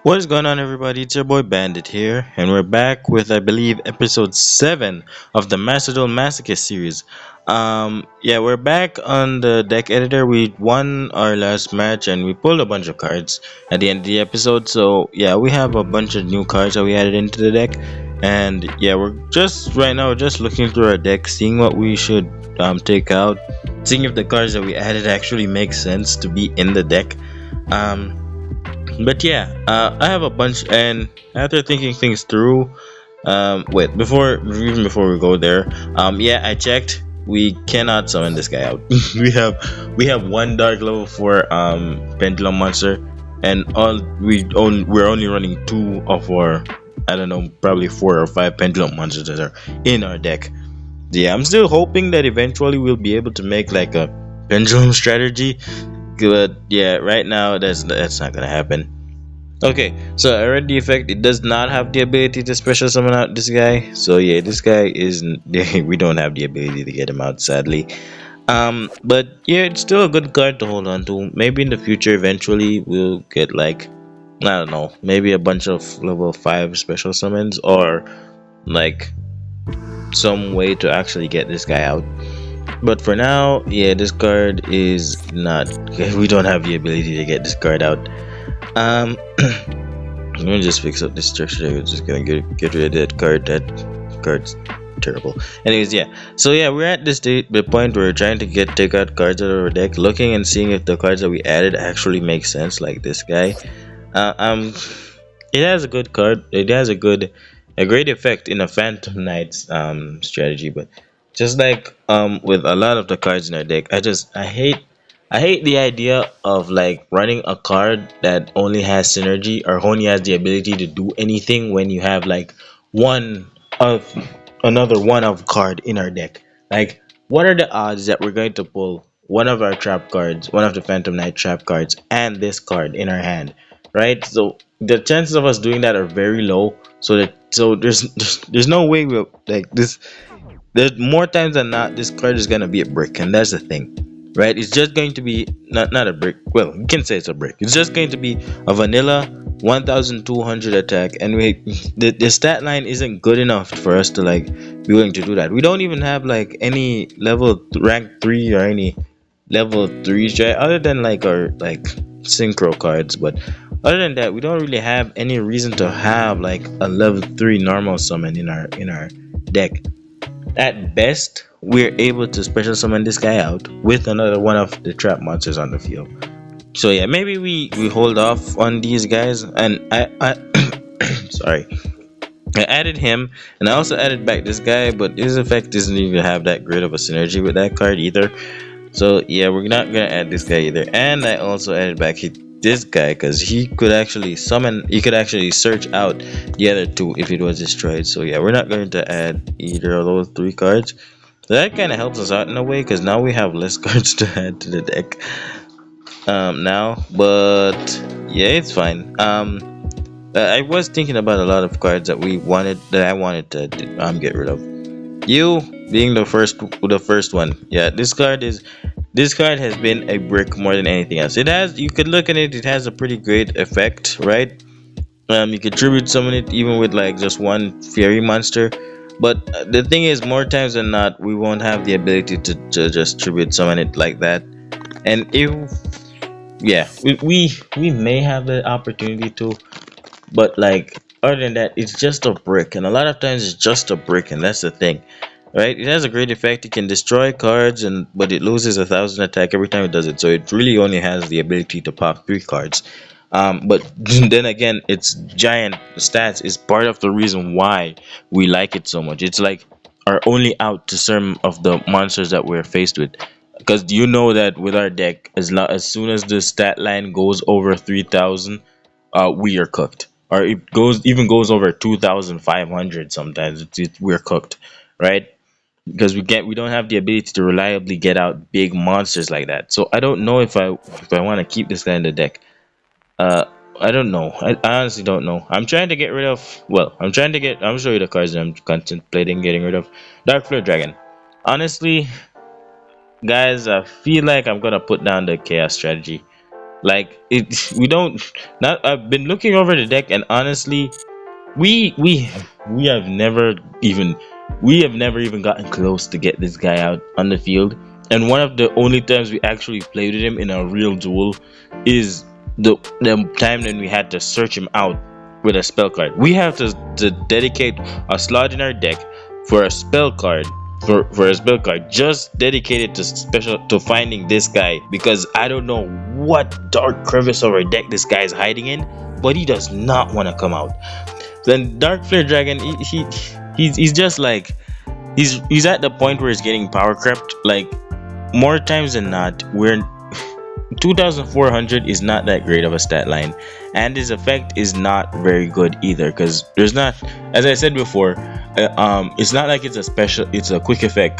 What is going on, everybody? It's your boy Bandit here, and we're back with, I believe, episode 7 of the Masochist series. Yeah, we're back on the deck editor. We won our last match, and we pulled a bunch of cards at the end of the episode. So yeah, we have a bunch of new cards that we added into the deck, and yeah, we're just right now we're just looking through our deck, seeing what we should take out, seeing if the cards that we added actually make sense to be in the deck. Um, but yeah, I have a bunch, and after thinking things through, wait, before we go there, yeah, I checked. We cannot summon this guy out. we have one dark level 4 pendulum monster, and we're only running two of our, I don't know, probably 4 or 5 pendulum monsters that are in our deck. Yeah, I'm still hoping that eventually we'll be able to make like a pendulum strategy, but yeah, right now that's not gonna happen. Okay, so I read the effect. It does not have the ability to special summon out this guy. So yeah, this guy isn't. We don't have the ability to get him out, sadly. But yeah, it's still a good card to hold on to. Maybe in the future, eventually, we'll get like, I don't know, maybe a bunch of level 5 special summons, or like some way to actually get this guy out. But for now, yeah, this card is not. We don't have the ability to get this card out. Um, Let me just fix up this structure. We're just gonna get rid of that card. That card's terrible. Anyways, yeah. So yeah, we're at the point where we're trying to take out cards out of our deck, looking and seeing if the cards that we added actually make sense, like this guy. Uh, um, it has a good card. It has a great effect in a Phantom Knights strategy, but just like with a lot of the cards in our deck, I hate the idea of like running a card that only has synergy or only has the ability to do anything when you have like one of another one of card in our deck. Like, what are the odds that we're going to pull one of our trap cards, one of the Phantom Knight trap cards, and this card in our hand, right? So the chances of us doing that are very low. So there's no way we'll like this. There's more times than not this card is gonna be a brick, and that's the thing, right? It's just going to be not a brick. Well, you can say it's a brick. It's just going to be a vanilla 1200 attack, and the stat line isn't good enough for us to like be willing to do that. We don't even have like any rank 3 or any level 3s, right? Other than like our like synchro cards, but other than that, we don't really have any reason to have like a level 3 normal summon in our deck. At best, we're able to special summon this guy out with another one of the trap monsters on the field. So yeah, maybe we hold off on these guys, and I sorry, I added him, and I also added back this guy, but his effect doesn't even have that great of a synergy with that card either. So yeah, we're not gonna add this guy either. And I also added back this guy because he could actually summon. He could actually search out the other two if it was destroyed. So yeah, we're not going to add either of those 3 cards. That kind of helps us out in a way because now we have less cards to add to the deck. Now, but yeah, it's fine. I was thinking about a lot of cards that I wanted to get rid of. You being the first one. Yeah, this card has been a brick more than anything else. It has, you could look at it, it has a pretty great effect, right? You could tribute summon it even with like just one fairy monster. But the thing is, more times than not, we won't have the ability to just tribute summon it like that. And if yeah, we may have the opportunity to, but like other than that, it's just a brick, and a lot of times it's just a brick, and that's the thing, right? It has a great effect. It can destroy cards, and but it loses 1,000 attack every time it does it. So it really only has the ability to pop 3 cards. But then again, its giant stats is part of the reason why we like it so much. It's like our only out to some of the monsters that we're faced with. Because you know that with our deck, as soon as the stat line goes over 3,000, we are cooked. Or it goes over 2,500 sometimes. We're cooked, right? Because we don't have the ability to reliably get out big monsters like that. So I don't know if I want to keep this guy in the deck. Uh, I don't know. I honestly don't know. I'm trying to get rid of. Well, I'm show you the cards that I'm contemplating getting rid of. Dark Flare Dragon. Honestly, guys, I feel like I'm gonna put down the chaos strategy. Like it, we don't. Not. I've been looking over the deck, and honestly, we we we have never even we have never even gotten close to get this guy out on the field. And one of the only times we actually played with him in a real duel is the time when we had to search him out with a spell card. We have to dedicate a slot in our deck for a spell card, for a spell card just dedicated to special to finding this guy, because I don't know what dark crevice of our deck this guy is hiding in, but he does not want to come out. Then Dark Flare Dragon, he's just like he's at the point where he's getting power crept. Like more times than not, we're 2400 is not that great of a stat line, and his effect is not very good either, because there's not, as I said before, it's not like it's a quick effect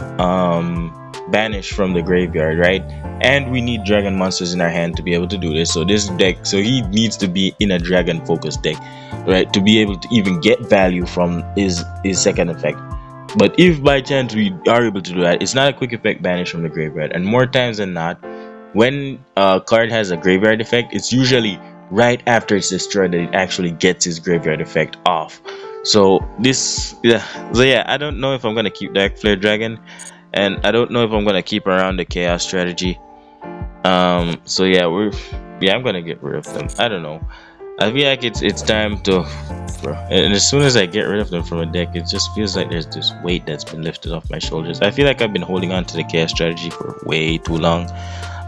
banish from the graveyard, right? And we need dragon monsters in our hand to be able to do this. So he needs to be in a dragon focused deck, right, to be able to even get value from his second effect. But if by chance we are able to do that, it's not a quick effect banish from the graveyard, and more times than not, when a card has a graveyard effect, it's usually right after it's destroyed that it actually gets its graveyard effect off. So yeah, I don't know if I'm gonna keep Dark Flare Dragon, and I don't know if I'm gonna keep around the chaos strategy. So yeah, I'm gonna get rid of them. I don't know. I feel like it's time to, bro. And as soon as I get rid of them from a deck, it just feels like there's this weight that's been lifted off my shoulders. I feel like I've been holding on to the chaos strategy for way too long.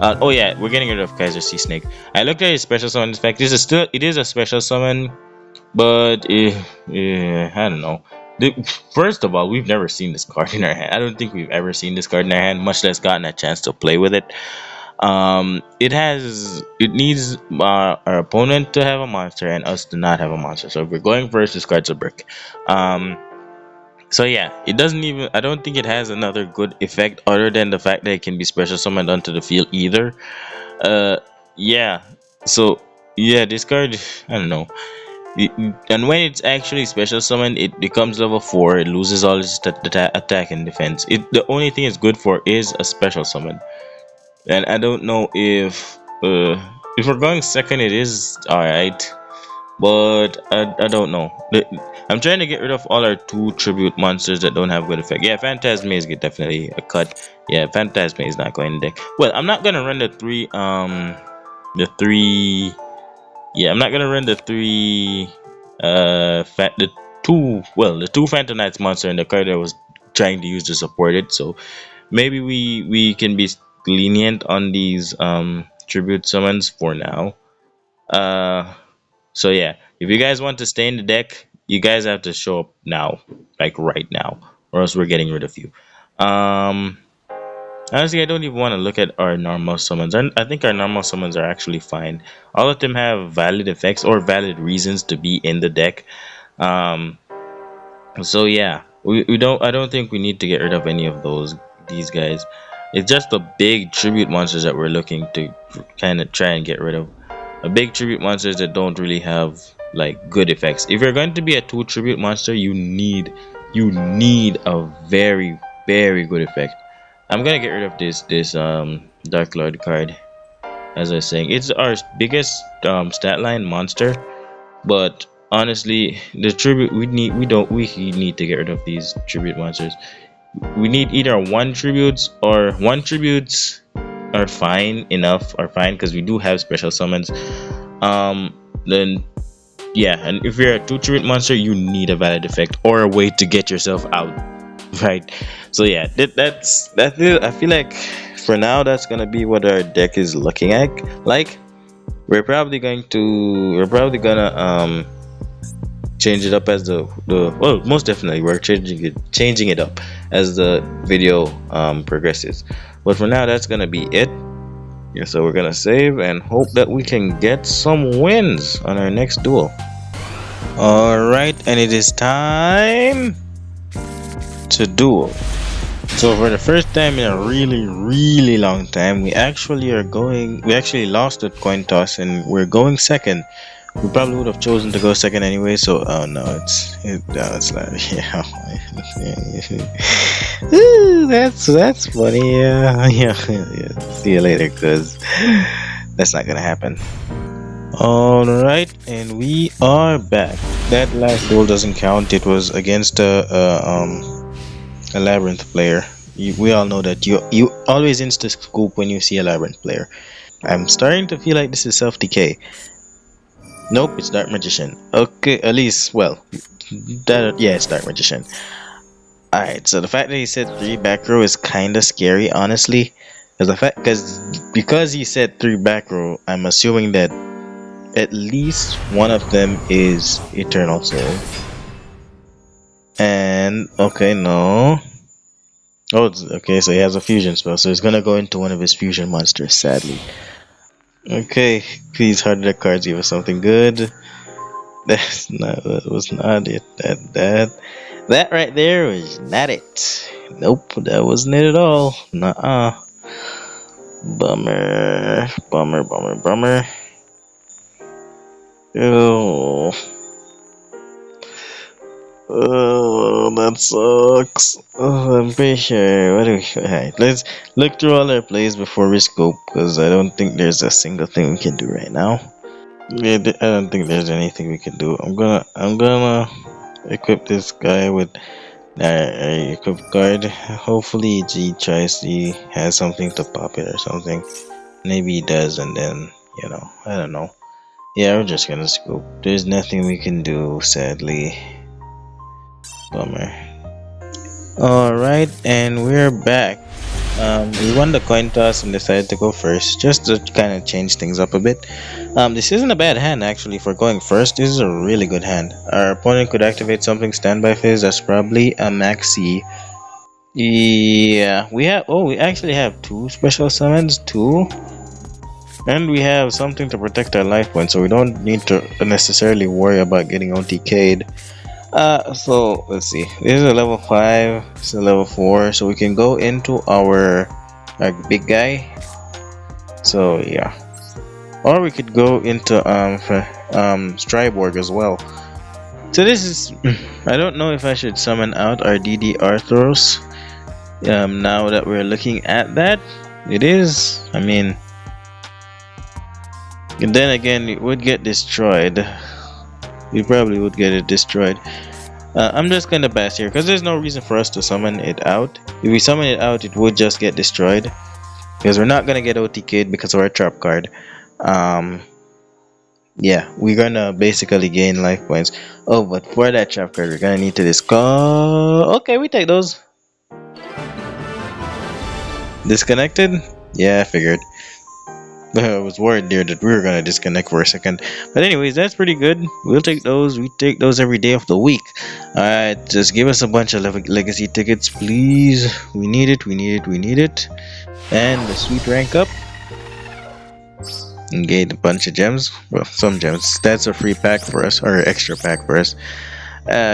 Oh yeah, we're getting rid of Kaiser Sea Snake. I looked at his special summon. In fact, it is a special summon, but I don't know. First of all, we've never seen this card in our hand. I don't think we've ever seen this card in our hand, much less gotten a chance to play with it. It needs our opponent to have a monster and us to not have a monster. So if we're going first, this card's a brick. So yeah, it doesn't even, I don't think it has another good effect other than the fact that it can be special summoned onto the field either. Yeah. So yeah, this card, I don't know. And when it's actually special summoned, it becomes level 4. It loses all its attack and defense. The only thing it's good for is a special summon. And I don't know if we're going second, it is alright. But I don't know. I'm trying to get rid of all our 2 tribute monsters that don't have good effect. Yeah, Phantasme is definitely a cut. Yeah, Phantasme is not going in deck. Well, I'm not gonna run the three. Yeah, I'm not gonna run the 3. The 2 Phantom Knights monster and the card I was trying to use to support it. So maybe we can be lenient on these tribute summons for now. So yeah, if you guys want to stay in the deck, you guys have to show up now, like right now, or else we're getting rid of you. Honestly, I don't even want to look at our normal summons. I think our normal summons are actually fine. All of them have valid effects or valid reasons to be in the deck. So yeah, I don't think we need to get rid of any of these guys. It's just the big tribute monsters that we're looking to kind of try and get rid of. Big tribute monsters that don't really have like good effects. If you're going to be a 2 tribute monster, you need a very good effect. I'm gonna get rid of this Dark Lord card. As I was saying, it's our biggest stat line monster, but honestly, the tribute we need to get rid of these tribute monsters. We need either 1 tributes or 1 tributes are fine because we do have special summons. Then yeah, and if you're a 2 tribute monster, you need a valid effect or a way to get yourself out, right? So yeah, that's it. I feel like for now that's gonna be what our deck is looking at. Like we're probably gonna change it up as the well, most definitely we're changing it up as the video progresses. But for now, that's gonna be it. Yeah, so we're gonna save and hope that we can get some wins on our next duel. Alright, and it is time to duel. So for the first time in a really long time, we actually lost the coin toss and we're going second. We probably would have chosen to go second anyway, so oh no, it's not. Yeah, that's funny. Yeah. See you later, cuz That's not gonna happen. Alright, and we are back. That last duel doesn't count. It was against a labyrinth player. We all know that you always insta scoop when you see a labyrinth player. I'm starting to feel like this is self decay. Nope, it's dark magician. Okay, at least well, that yeah, it's dark magician. Alright, so the fact that he said three back row is kind of scary, honestly. Because he said three back row, I'm assuming that at least one of them is Eternal Soul. And okay, no. Oh, okay, so he has a fusion spell, so he's gonna go into one of his fusion monsters, sadly. Okay, please harder the cards give us something good. That was not it. That right there was not it. Nope, that wasn't it at all. Nuh-uh. Bummer. Bummer, bummer, bummer. Oh. Oh, that sucks. Oh, I'm pretty sure. What do we? Alright, let's look through all our plays before we scope, because I don't think there's a single thing we can do right now. Yeah, I don't think there's anything we can do. I'm gonna equip this guy with a equip card. Hopefully, he has something to pop it or something. Maybe he does, and then I don't know. Yeah, we're just gonna scope. There's nothing we can do, sadly. Bummer. Alright, and we're back. We won the coin toss and decided to go first, just to kind of change things up a bit. This isn't a bad hand actually for going first. This is a really good hand. Our opponent could activate something standby phase. That's probably a maxi. Yeah, we have. Oh, we actually have two special summons, two, and we have something to protect our life points, so we don't need to necessarily worry about getting OTK'd. So let's see. This is a level 5, this is a level 4, so we can go into our big guy. So yeah. Or we could go into Striborg as well. So this is I don't know if I should summon out our DD Arthros. Now that we're looking at that, it is. I mean, and then again, it would get destroyed. We probably would get it destroyed. I'm just gonna pass here because there's no reason for us to summon it out. If we summon it out, it would just get destroyed because we're not gonna get OTK'd because of our trap card. Yeah, we're gonna basically gain life points. Oh, but for that trap card, we're gonna need to discard. Okay, we take those. Disconnected? Yeah, I figured. I was worried there that we were gonna disconnect for a second. But anyways, that's pretty good. We'll take those. We take those every day of the week. Alright, just give us a bunch of legacy tickets, please. We need it, we need it, we need it. And the sweet rank up. And get a bunch of gems. Well, some gems. That's a free pack for us, or extra pack for us.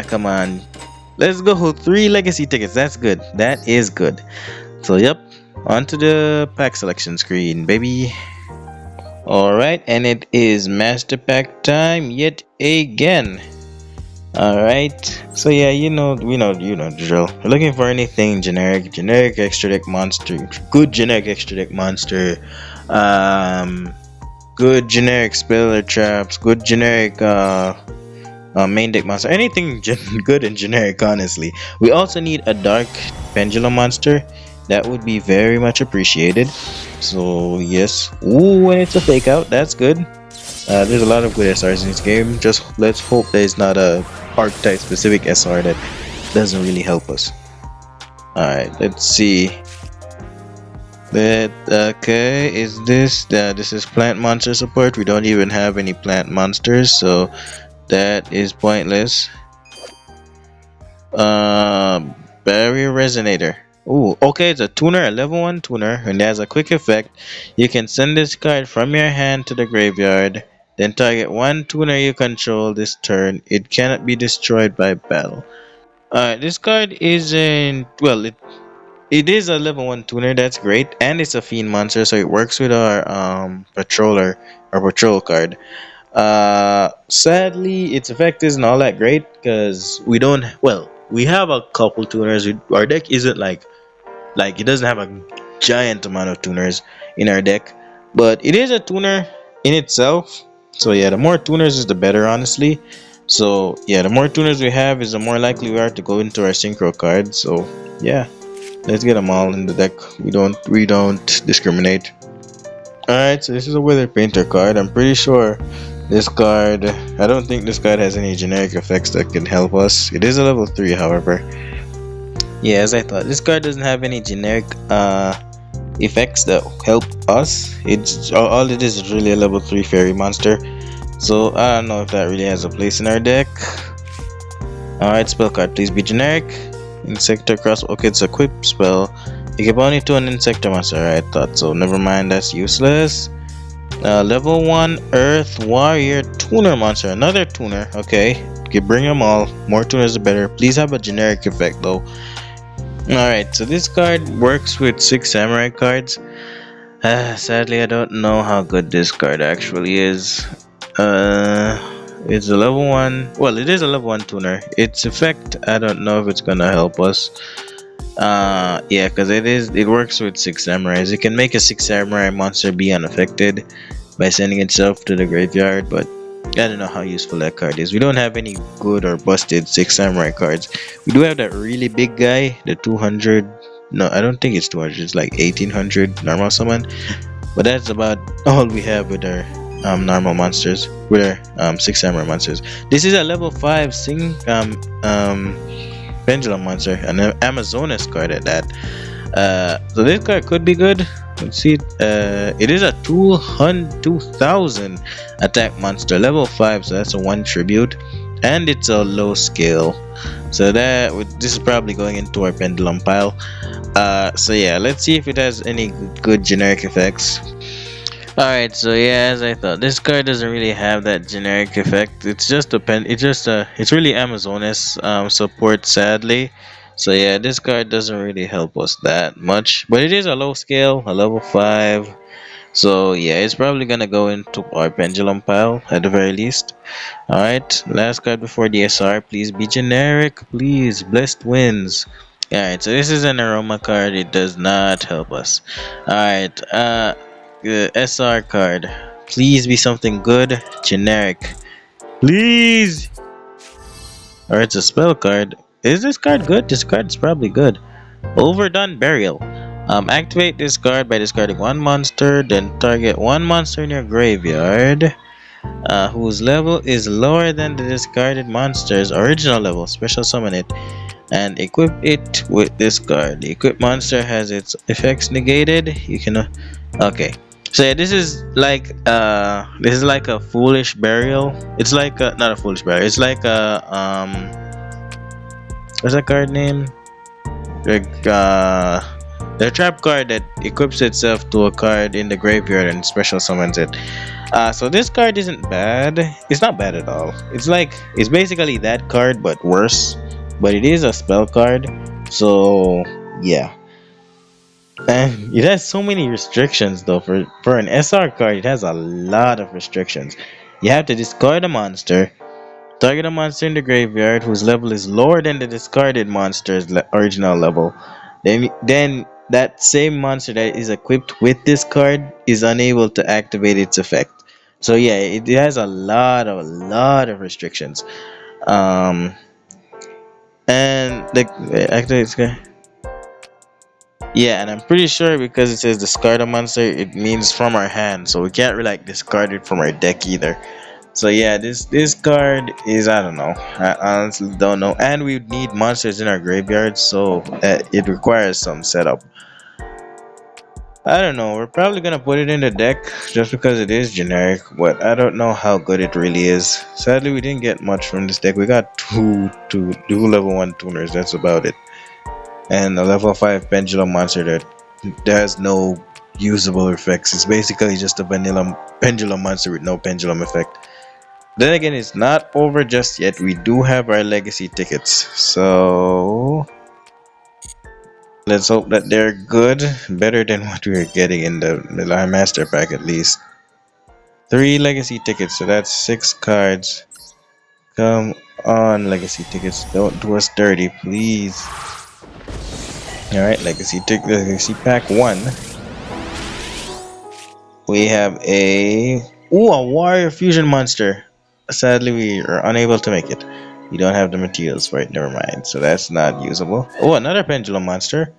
Come on. Let's go. 3 legacy tickets. That's good. That is good. So, yep. Onto the pack selection screen, baby. Alright, and it is master pack time yet again. Alright, so yeah, you know the drill. We're looking for anything generic extra deck monster, good generic extra deck monster, good generic speller traps, good generic main deck monster, anything good and generic, honestly. We also need a dark pendulum monster. That would be very much appreciated. So yes. Ooh, and it's a fake out. That's good. There's a lot of good SRs in this game. Just let's hope there's not a archetype specific SR that doesn't really help us. Alright, let's see. Okay, is this this is plant monster support. We don't even have any plant monsters, so that is pointless. Barrier resonator. Ooh, okay, it's a tuner, a level 1 tuner, and it has a quick effect. You can send this card from your hand to the graveyard, then target one tuner you control this turn. It cannot be destroyed by battle. Alright, this card isn't, well, it is a level 1 tuner, that's great, and it's a fiend monster, so it works with our patroller, our patrol card. Sadly, its effect isn't all that great, because we don't, well, we have a couple tuners. Our deck isn't like it doesn't have a giant amount of tuners in our deck. but it is a tuner in itself. So yeah, the more tuners is the better, honestly. So yeah, the more tuners we have is the more likely we are to go into our synchro card. So yeah, let's get them all in the deck. We don't discriminate. All right, so this is a weather painter card. I'm pretty sure this card. I don't think this card has any generic effects that can help us. It is a level 3, however. Yeah, as I thought, this card doesn't have any generic effects that help us. It's all it is really a level 3 fairy monster. So I don't know if that really has a place in our deck. Alright, spell card, please be generic. Insector cross. Okay, it's a equip spell. You give only to an insector monster. I thought so. Never mind, that's useless. Level 1 Earth Warrior Tuner monster. Another tuner. Okay, you bring them all. More tuners the better. Please have a generic effect though. Alright, so this card works with 6 samurai cards. Sadly, I don't know how good this card actually is. It's a level 1. Well, it is a level 1 tuner. Its effect, I don't know if it's gonna help us. Yeah, because it works with 6 samurais. It can make a 6 samurai monster be unaffected by sending itself to the graveyard, but I don't know how useful that card is. We don't have any good or busted 6 samurai cards. We do have that really big guy, the 200. No, I don't think it's 200. It's like 1800 normal summon. But that's about all we have with our normal monsters, with our 6 samurai monsters. This is a level 5 pendulum monster, an Amazonas card at that. So this card could be good. Let's see. It is a 2000 attack monster, level 5, so that's a 1 tribute, and it's a low scale. So this is probably going into our pendulum pile. So yeah, let's see if it has any good generic effects. Alright, so yeah, as I thought, this card doesn't really have that generic effect. It's just it's really Amazonas support, sadly. So yeah, this card doesn't really help us that much. But it is a low scale, a level 5. So yeah, it's probably gonna go into our pendulum pile at the very least. Alright, last card before the SR. Please be generic, please. Blessed wins. Alright, so this is an aroma card. It does not help us. Alright, SR card. Please be something good. Generic. Please! Alright, it's a spell card. Is this card good? This card is probably good. Overdone Burial. Activate this card by discarding one monster, then target one monster in your graveyard whose level is lower than the discarded monster's original level. Special summon it and equip it with this card. The equipped monster has its effects negated. You can okay. So yeah, this is like a foolish burial. It's like not a foolish burial. It's like a what's that card name? Like the trap card that equips itself to a card in the graveyard and special summons it. So this card isn't bad. It's not bad at all. It's basically that card but worse. But it is a spell card. So yeah. And it has so many restrictions though. For an SR card, it has a lot of restrictions. You have to discard a monster, target a monster in the graveyard whose level is lower than the discarded monster's original level. Then that same monster that is equipped with this card is unable to activate its effect. So yeah, it has a lot of restrictions. Um, and like activate. Yeah, and I'm pretty sure because it says discard a monster, it means from our hand, so we can't really like discard it from our deck either. So yeah, this card is, I don't know, I honestly don't know, and we need monsters in our graveyard, so it requires some setup. I don't know. We're probably gonna put it in the deck just because it is generic, but I don't know how good it really is. Sadly, we didn't get much from this deck. We got two level 1 tuners. That's about it, and a level 5 pendulum monster that has no usable effects. It's basically just a vanilla pendulum monster with no pendulum effect. Then again, it's not over just yet. We do have our legacy tickets, so let's hope that they're good, better than what we were getting in the Milan Master Pack at least. 3 legacy tickets, so that's 6 cards. Come on, legacy tickets, don't do us dirty, please. Alright, legacy pack 1. We have a warrior fusion monster. Sadly, we are unable to make it. We don't have the materials for it. Never mind. So that's not usable. Oh, another pendulum monster.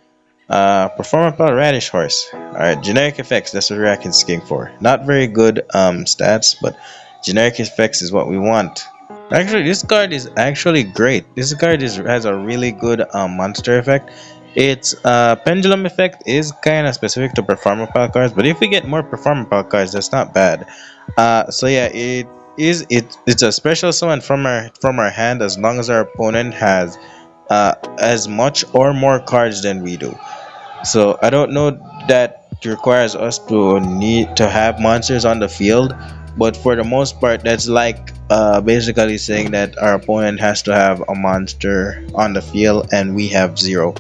Perform upon radish horse. Alright, generic effects, that's what we're asking for. Not very good stats, but generic effects is what we want. Actually, this card is actually great. This card has a really good monster effect. Its pendulum effect is kind of specific to performapal cards, but if we get more performapal cards, that's not bad. So yeah, it's a special summon from our hand as long as our opponent has as much or more cards than we do. So I don't know that requires us to need to have monsters on the field, but for the most part, that's like basically saying that our opponent has to have a monster on the field and we have zero,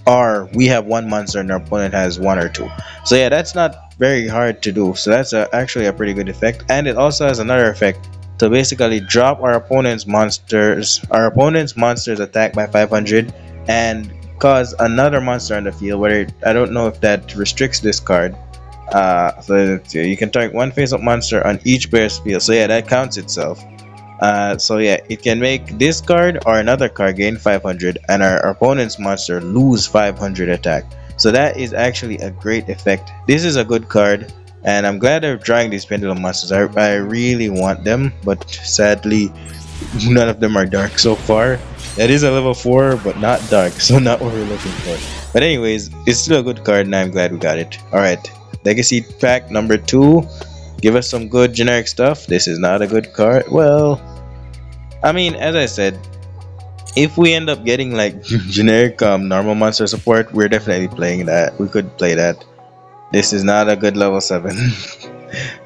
or we have one monster and our opponent has one or two. So yeah, that's not very hard to do. So that's actually a pretty good effect, and it also has another effect to basically drop our opponent's monsters attack by 500 and cause another monster on the field. Whether I don't know if that restricts this card. So you can target one face-up monster on each player's field. So yeah, that counts itself. So yeah, it can make this card or another card gain 500 and our opponent's monster lose 500 attack. So that is actually a great effect. This is a good card, and I'm glad they're drawing these pendulum monsters. I really want them, but sadly, none of them are dark so far. That is a level 4, but not dark, so not what we're looking for. But anyways, it's still a good card, and I'm glad we got it. Alright, Legacy Pack number 2. Give us some good generic stuff. This is not a good card. Well, I mean, as I said, if we end up getting like generic normal monster support, we're definitely playing that. We could play that. This is not a good level 7.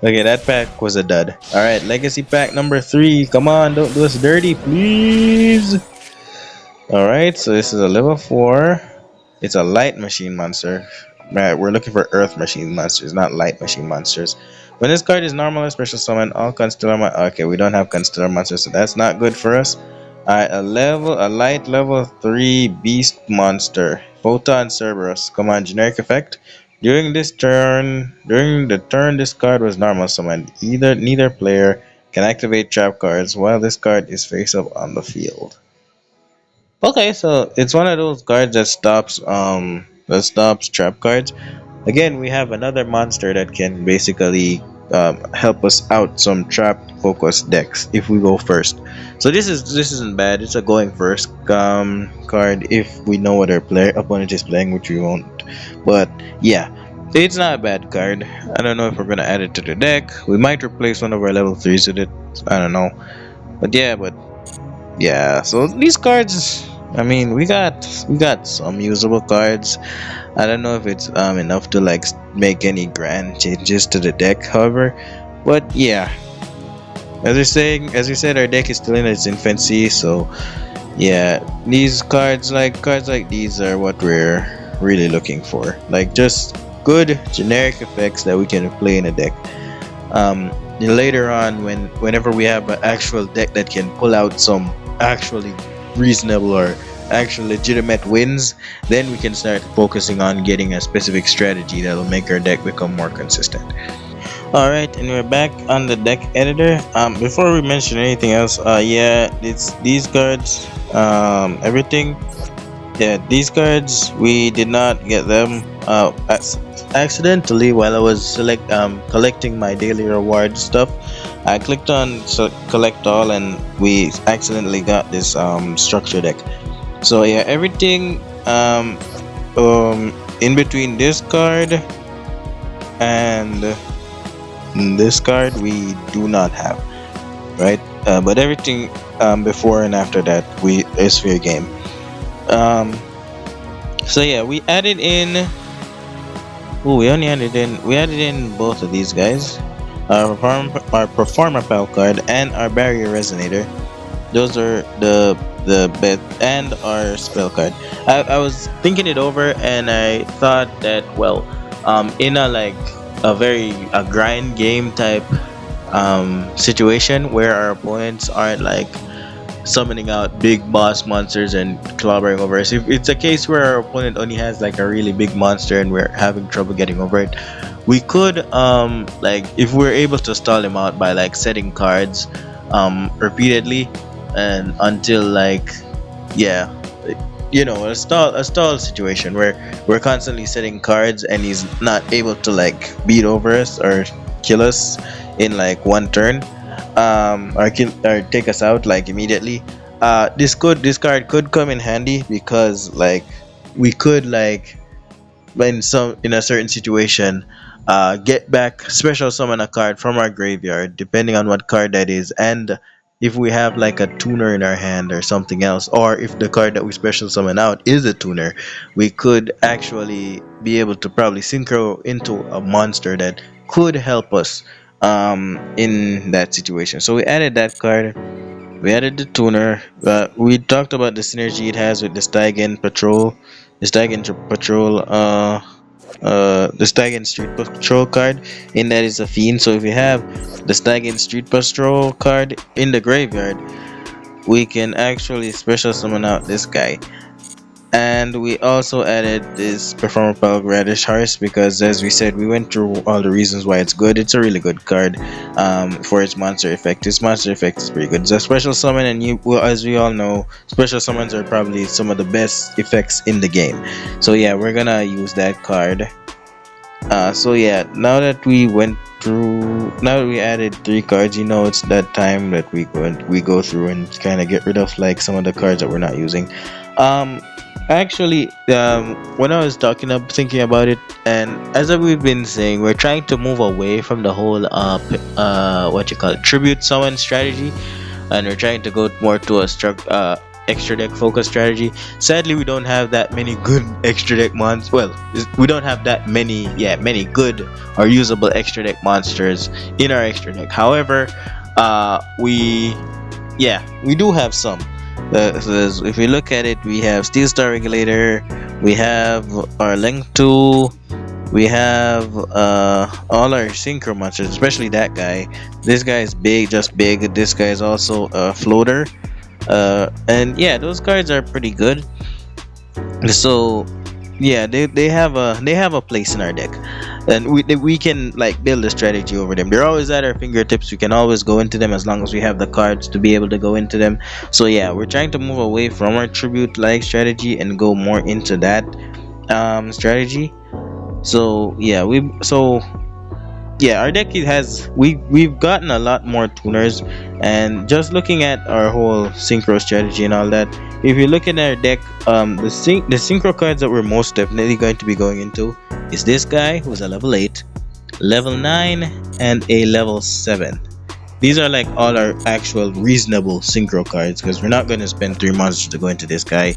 Okay, that pack was a dud. Alright, Legacy Pack number 3. Come on, don't do us dirty, please. Alright, so this is a level 4. It's a light machine monster. Right, we're looking for earth machine monsters, not light machine monsters. When this card is normal or special summon, all constellar okay, we don't have constellar monsters, so that's not good for us. Alright, a light level 3 beast monster. Photon Cerberus. Come on, generic effect. During the turn this card was normal summoned. Neither player can activate trap cards while this card is face up on the field. Okay, so it's one of those cards that stops trap cards. Again, we have another monster that can basically help us out some trap focused decks if we go first. So this isn't bad. It's a going first card if we know what our opponent is playing, which we won't. But yeah, it's not a bad card. I don't know if we're gonna add it to the deck. We might replace one of our level 3s with it. I don't know. But yeah, so these cards, I mean, we got some usable cards. I don't know if it's enough to like make any grand changes to the deck, however. But yeah, as we said, our deck is still in its infancy, so yeah, these cards like these are what we're really looking for. Like just good generic effects that we can play in a deck. Later on, whenever we have an actual deck that can pull out some actually reasonable or actual legitimate wins, then we can start focusing on getting a specific strategy that'll make our deck become more consistent. Alright, and we're back on the deck editor. Before we mention anything else, yeah, it's these cards, everything. Yeah, these cards, we did not get them accidentally while I was collecting my daily reward stuff. I clicked on collect all and we accidentally got this structure deck. So yeah, everything in between this card and this card we do not have, right? But everything before and after that is fair game. So yeah, we added in. Oh, we added in both of these guys. Our performer pal card and our barrier resonator. Those are the bet and our spell card. I was thinking it over and I thought that in a grind game type situation where our opponents aren't like summoning out big boss monsters and clobbering over us. If it's a case where our opponent only has like a really big monster and we're having trouble getting over it, We could like if we're able to stall him out by like setting cards repeatedly and until like yeah, a stall situation where we're constantly setting cards and he's not able to like beat over us or kill us in like one turn, or take us out like immediately. This card could come in handy because like we could like in a certain situation get back special summon a card from our graveyard depending on what card that is, and if we have like a tuner in our hand or something else, or if the card that we special summon out is a tuner, we could actually be able to probably synchro into a monster that could help us in that situation. So we added that card. We added the tuner. We talked about the synergy it has with the Stygian Patrol, the Stygian Patrol, the Stygian Street Patrol card. In that is a fiend. So if we have the Stygian Street Patrol card in the graveyard, we can actually special summon out this guy. And we also added this Performapal Radish Hearts because, as we said, we went through all the reasons why it's good. It's a really good card for its monster effect. Its monster effect is pretty good. It's a special summon, and well, as we all know, special summons are probably some of the best effects in the game. So yeah, we're gonna use that card. So yeah, now that we added three cards, it's that time that we go through and kind of get rid of like some of the cards that we're not using. Um, Actually, when I was thinking about it, and as we've been saying, we're trying to move away from the whole what you call it, tribute summon strategy, and we're trying to go more to a extra deck focus strategy. Sadly, we don't have that many good extra deck mons. Well, we don't have that many good or usable extra deck monsters in our extra deck. However, we do have some. So if we look at it, we have Steel Star Regulator, we have our Length 2, we have all our synchro monsters, especially that guy. This guy is big, just big. This guy is also a floater. And yeah, those cards are pretty good. So yeah, they have a place in our deck, and we can like build a strategy over them. They're always at our fingertips. We can always go into them as long as we have the cards to be able to go into them. So yeah, we're trying to move away from our tribute like strategy and go more into that strategy. So our deck has we've gotten a lot more tuners, and just looking at our whole synchro strategy and all that, if you look at our deck, the synchro cards that we're most definitely going to be going into is this guy who's a level 8, level 9, and a level 7. These are like all our actual reasonable synchro cards because we're not going to spend 3 monsters to go into this guy.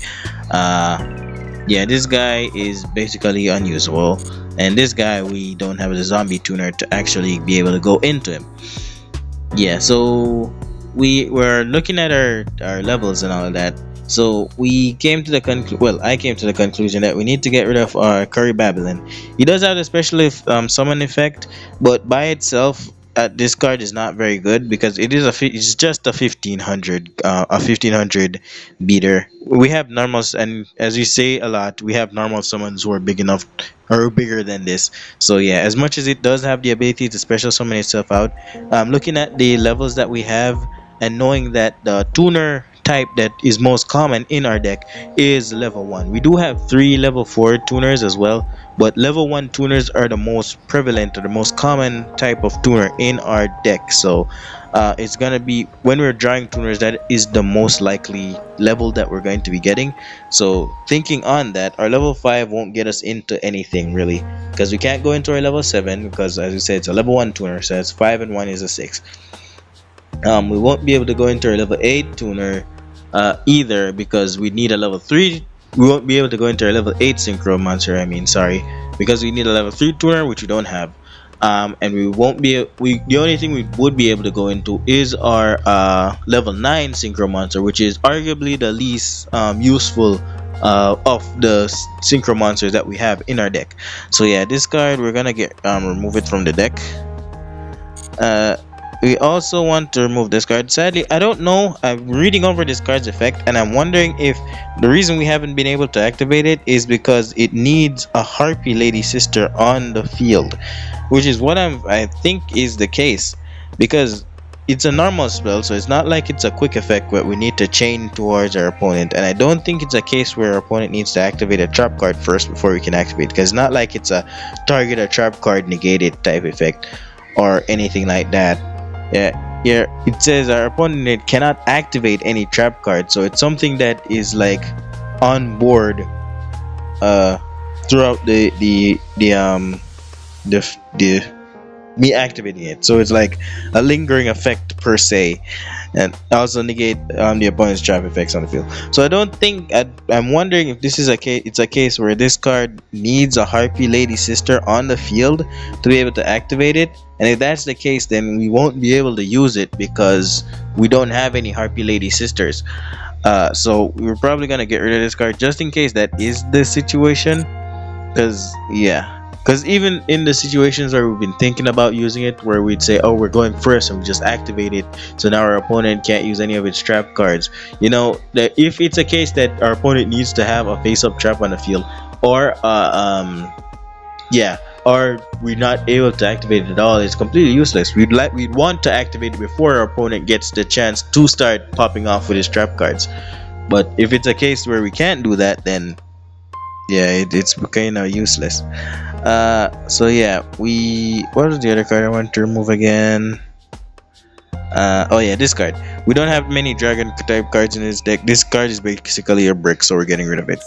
Yeah, this guy is basically unusable, and this guy we don't have a zombie tuner to actually be able to go into him. Yeah, so we were looking at our levels and all of that. So we came to the I came to the conclusion that we need to get rid of our Curry Babylon. He does have a special summon effect, but by itself, this card is not very good because it's just a 1500 beater. We have normals, and as we say a lot, we have normal summons who are big enough or bigger than this. So yeah, as much as it does have the ability to special summon itself out, looking at the levels that we have and knowing that the tuner type that is most common in our deck is level 1. We do have 3 level 4 tuners as well, but level 1 tuners are the most prevalent or the most common type of tuner in our deck. So it's gonna be, when we're drawing tuners, that is the most likely level that we're going to be getting. So thinking on that, our level 5 won't get us into anything really, because we can't go into our level 7 because, as we said, it's a level 1 tuner, so it's 5 and 1 is a 6. We won't be able to go into our level 8 tuner either because we need a level 3. We won't be able to go into our level 8 synchro monster, because we need a level 3 tuner, which we don't have. And we won't be the only thing we would be able to go into is our level 9 synchro monster, which is arguably the least useful of the synchro monsters that we have in our deck. So yeah, this card we're gonna remove it from the deck. we also want to remove this card. Sadly, I don't know. I'm reading over this card's effect, and I'm wondering if the reason we haven't been able to activate it is because it needs a Harpy Lady Sister on the field, which is what I think is the case, because it's a normal spell, so it's not like it's a quick effect where we need to chain towards our opponent, and I don't think it's a case where our opponent needs to activate a trap card first before we can activate, because it's not like it's a target a trap card negate it type effect or anything like that. Yeah, it says our opponent cannot activate any trap card, so it's something that is like on board uh throughout the me activating it, so it's like a lingering effect per se, and also negate the opponent's trap effects on the field. So I don't think I'm wondering if this is a case. It's a case where this card needs a Harpy Lady Sister on the field to be able to activate it, and if that's the case, then we won't be able to use it because we don't have any Harpy Lady Sisters. So we're probably gonna get rid of this card just in case that is the situation. Because, yeah. Because even in the situations where we've been thinking about using it, where we'd say, oh, we're going first and we just activate it, so now our opponent can't use any of its trap cards. That if it's a case that our opponent needs to have a face up trap on the field, or, yeah, or we're not able to activate it at all, it's completely useless. We'd want to activate it before our opponent gets the chance to start popping off with his trap cards. But if it's a case where we can't do that, then yeah, it's kind of useless. So yeah, what was the other card I want to remove again? Oh yeah, this card. We don't have many dragon type cards in this deck. This card is basically a brick, so we're getting rid of it.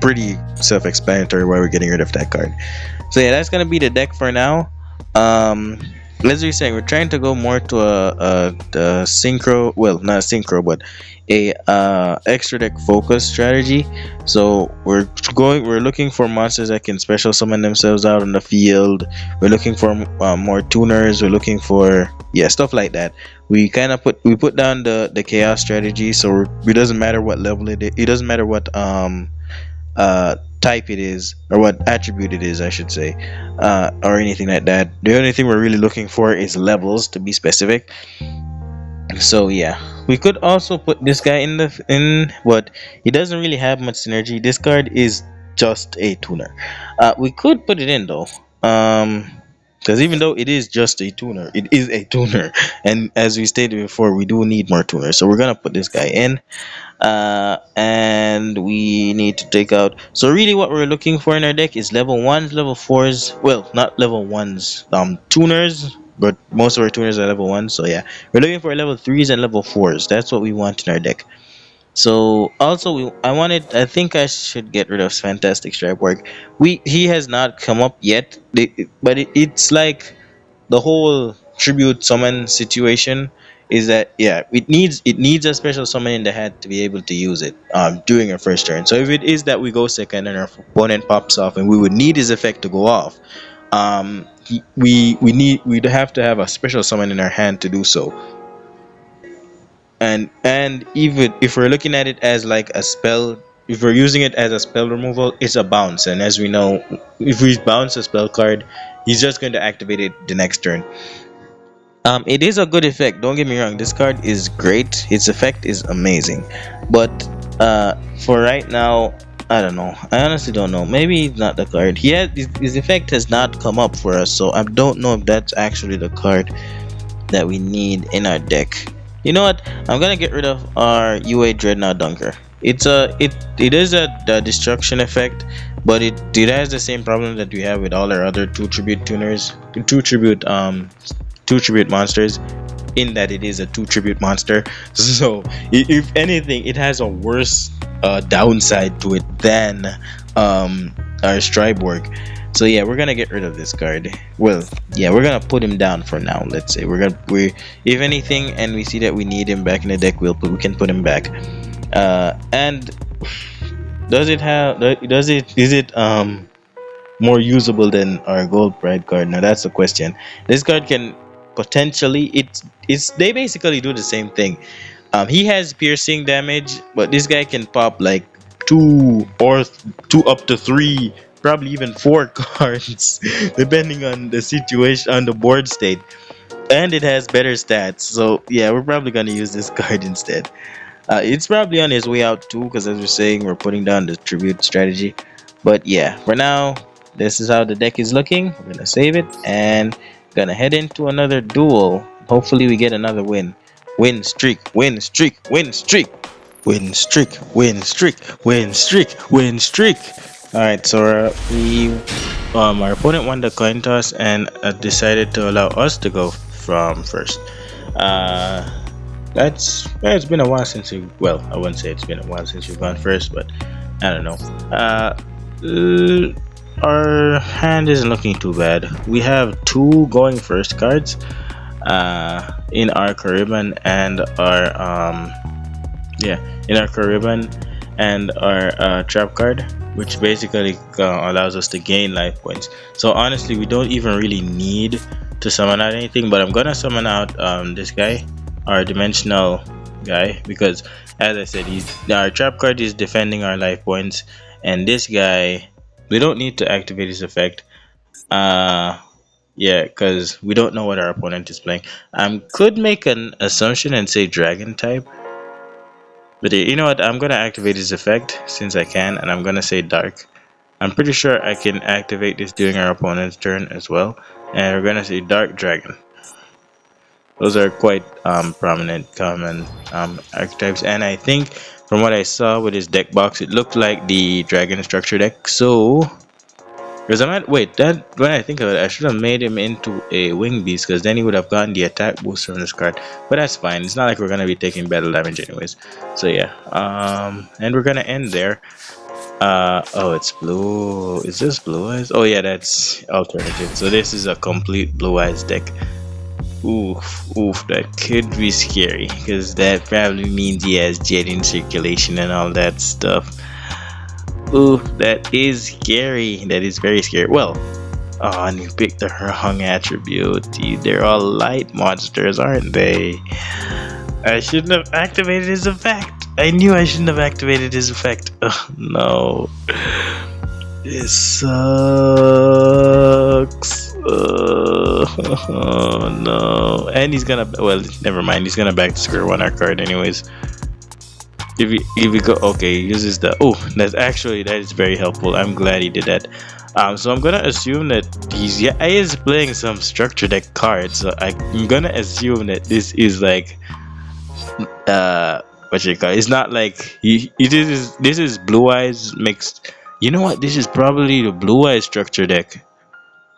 Pretty self-explanatory why we're getting rid of that card. So yeah, that's gonna be the deck for now. Um, as we were saying, we're trying to go more to a synchro. Well, not synchro, but a extra deck focus strategy. So we're looking for monsters that can special summon themselves out on the field. We're looking for more tuners. We're looking for, yeah, stuff like that. We kind of put down the chaos strategy, so it doesn't matter what level it is. It doesn't matter what type it is, or what attribute it is, I should say, or anything like that. The only thing we're really looking for is levels, to be specific. So yeah, we could also put this guy in what, he doesn't really have much synergy. This card is just a tuner. We could put it in though, because even though it is just a tuner, it is a tuner, and as we stated before, we do need more tuners. So we're gonna put this guy in, and we need to take out. So really, what we're looking for in our deck is level ones, level fours. Well, not level ones, tuners. But most of our tuners are level 1, so yeah, we're looking for level 3s and level 4s. That's what we want in our deck. So also, I think I should get rid of Fantastic Stripe Work. He has not come up yet, but it's like the whole tribute summon situation is that, yeah, it needs a special summon in the hat to be able to use it during our first turn. So if it is that we go second and our opponent pops off and we would need his effect to go off, we'd have to have a special summon in our hand to do so. And even if we're looking at it as like a spell, if we're using it as a spell removal, it's a bounce, and as we know, if we bounce a spell card, he's just going to activate it the next turn. It is a good effect, don't get me wrong. This card is great, its effect is amazing, but for right now, I don't know. I honestly don't know. Maybe it's not the card. His effect has not come up for us, so I don't know if that's actually the card that we need in our deck. You know what? I'm gonna get rid of our UA Dreadnought Dunker. It is a destruction effect, but it has the same problem that we have with all our other two tribute tuners, two tribute monsters, in that it is a two tribute monster. So if anything, it has a worse downside to it than our Stripework. So yeah, we're gonna get rid of this card. Well, yeah, we're gonna put him down for now. Let's say we if anything, and we see that we need him back in the deck, we can put him back. And is it more usable than our Gold Pride card? Now that's the question. This card can potentially, it's they basically do the same thing. He has piercing damage, but this guy can pop like two up to three, probably even four cards, depending on the situation, on the board state. and it has better stats. So yeah, we're probably gonna use this card instead. It's probably on his way out too, because as we're saying, we're putting down the tribute strategy. But yeah, for now, this is how the deck is looking. We're gonna save it and gonna head into another duel. Hopefully, we get another win. Win streak, win streak, win streak, win streak, win streak, win streak, win streak. All right, so our opponent won the coin toss and decided to allow us to go from first. Uh, it's been a while since we, well, I wouldn't say it's been a while since we've gone first, but I don't know. Our hand isn't looking too bad. We have two going first cards in our Caribbean and our yeah, in our Caribbean and our trap card, which basically allows us to gain life points. So honestly, we don't even really need to summon out anything, but I'm gonna summon out this guy, our dimensional guy, because as I said, our trap card is defending our life points, and this guy, we don't need to activate his effect. Yeah, because we don't know what our opponent is playing. Could make an assumption and say dragon type, but you know what? I'm gonna activate his effect since I can, and I'm gonna say dark. I'm pretty sure I can activate this during our opponent's turn as well, and we're gonna say dark dragon. Those are quite prominent common archetypes, and I think from what I saw with his deck box, it looked like the dragon structure deck. So because wait, that when I think of it, I should have made him into a wing beast, because then he would have gotten the attack boost from this card. But that's fine. It's not like we're gonna be taking battle damage anyways. So yeah, and we're gonna end there. Oh, it's blue. Is this blue eyes? Oh yeah, that's alternative. So this is a complete blue eyes deck. Oof, oof, that could be scary, because that probably means he has jet in circulation and all that stuff. Ooh, that is scary. That is very scary. Well, oh, and you picked the wrong attribute. They're all light monsters, aren't they? I shouldn't have activated his effect. I knew I shouldn't have activated his effect. Oh, no. This sucks. Oh, no. And he's gonna, well, never mind. He's gonna back to square one our card anyways. If you go, okay, he uses the, oh, that is very helpful. I'm glad he did that. So I'm gonna assume that he is playing some structure deck cards. So I'm gonna assume that this is like what you call it. It's not like this is blue eyes mixed. You know what? This is probably the blue eyes structure deck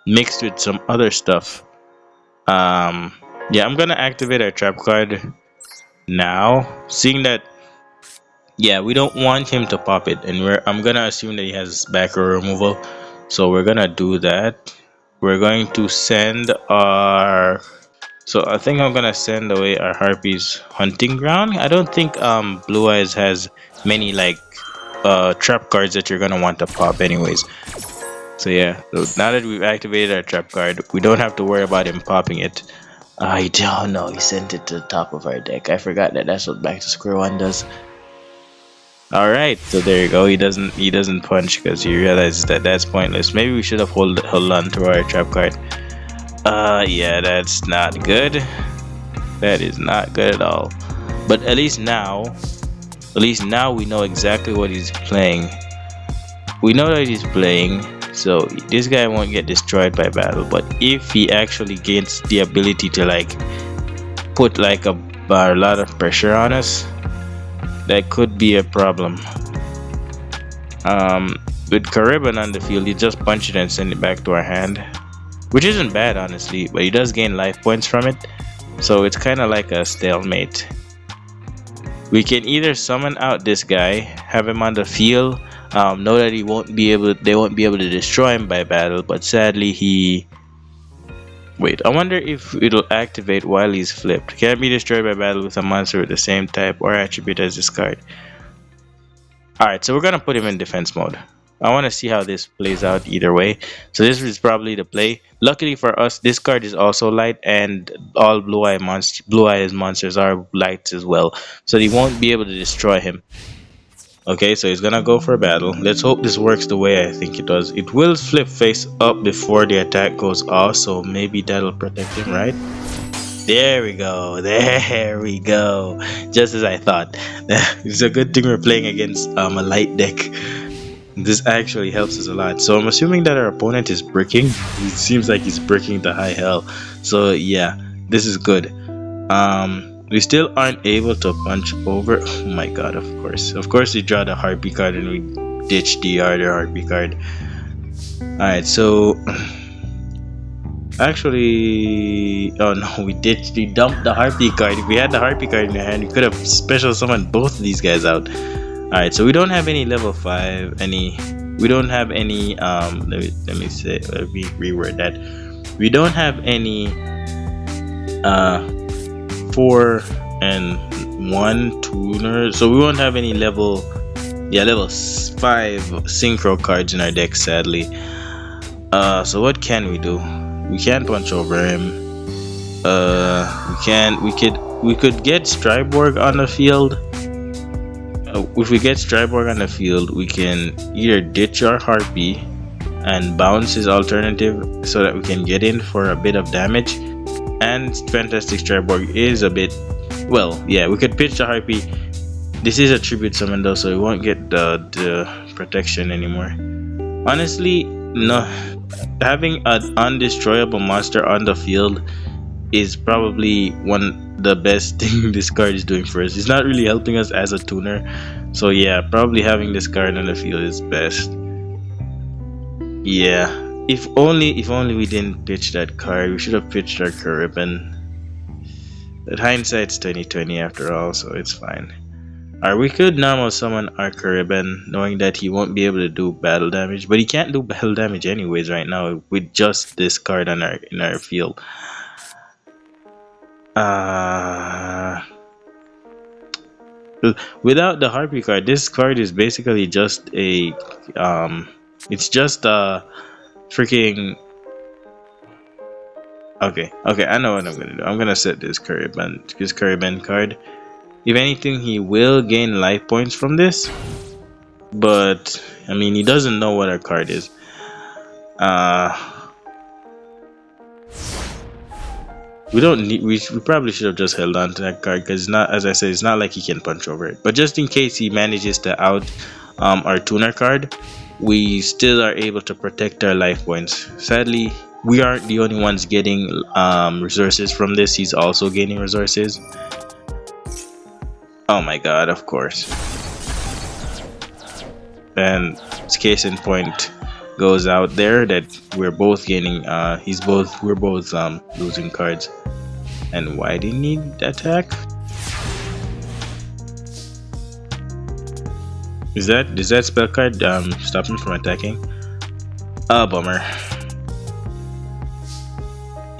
mixed with some other stuff. Yeah, I'm gonna activate our trap card now, seeing that. Yeah, we don't want him to pop it, and I'm gonna assume that he has back row removal, so we're gonna do that. We're going to send our, so I think I'm gonna send away our Harpy's hunting ground. I don't think Blue Eyes has many like trap cards that you're gonna want to pop anyways. So yeah, so now that we've activated our trap card, we don't have to worry about him popping it. I don't know, he sent it to the top of our deck. I forgot that that's what back to square one does. All right, so there you go. He doesn't punch because he realizes that that's pointless. Maybe we should have held on to our trap card. Yeah, that's not good. That is not good at all. But at least now we know exactly what he's playing. We know that he's playing, so this guy won't get destroyed by battle. But if he actually gains the ability to like put like a lot of pressure on us, that could be a problem. With Caribbean on the field, you just punch it and send it back to our hand, which isn't bad honestly, but he does gain life points from it, so it's kind of like a stalemate. We can either summon out this guy, have him on the field, know that they won't be able to destroy him by battle, but sadly wait, I wonder if it'll activate while he's flipped. Can be destroyed by battle with a monster with the same type or attribute as this card. Alright, so we're gonna put him in defense mode. I want to see how this plays out either way. So this is probably the play. Luckily for us, this card is also light, and all blue eyes monsters are lights as well, so they won't be able to destroy him. Okay, so he's gonna go for battle. Let's hope this works the way I think it does. It will flip face up before the attack goes off, so maybe that'll protect him, right? There we go. There we go. Just as I thought. It's a good thing we're playing against a light deck. This actually helps us a lot. So I'm assuming that our opponent is bricking. It seems like he's bricking the high hell. So yeah, this is good. We still aren't able to punch over. Oh my god! Of course, we draw the harpy card and we ditch the other harpy card. All right, so actually, oh no, we dumped the harpy card. If we had the harpy card in our hand, we could have special summoned both of these guys out. Alright, so we don't have any level 5, we don't have any, let me reword that. We don't have any, 4 and 1 tuner, so we won't have any level 5 synchro cards in our deck, sadly. So what can we do? We can't punch over him. We could get Striborg on the field. If we get Striborg on the field, we can either ditch our Harpy and bounce his alternative so that we can get in for a bit of damage. And Fantastic Striborg is a bit, well, yeah, we could pitch the Harpy. This is a tribute summon though, so we won't get the protection anymore. Honestly, no, having an undestroyable monster on the field is probably the best thing this card is doing for us. It's not really helping us as a tuner, so yeah, probably having this card on the field is best. Yeah, if only we didn't pitch that card. We should have pitched our Caribbean. But hindsight's 2020 after all, so it's fine. Or we could normal summon our Caribbean, knowing that he won't be able to do battle damage, but he can't do battle damage anyways right now with just this card in our field. Without the Harpy card, this card is basically just a it's just a freaking okay, I know what I'm gonna do. I'm gonna set this Caribbean card. If anything, he will gain life points from this, but I mean, he doesn't know what our card is. We don't need. We probably should have just held on to that card because it's not, as I said, it's not like he can punch over it. But just in case he manages to out our tuner card, we still are able to protect our life points. Sadly, we aren't the only ones getting resources from this. He's also gaining resources. Oh my god! Of course. And case in point goes out there that we're both gaining. We're both losing cards. And why do you need attack? Is that spell card stop him from attacking? Bummer.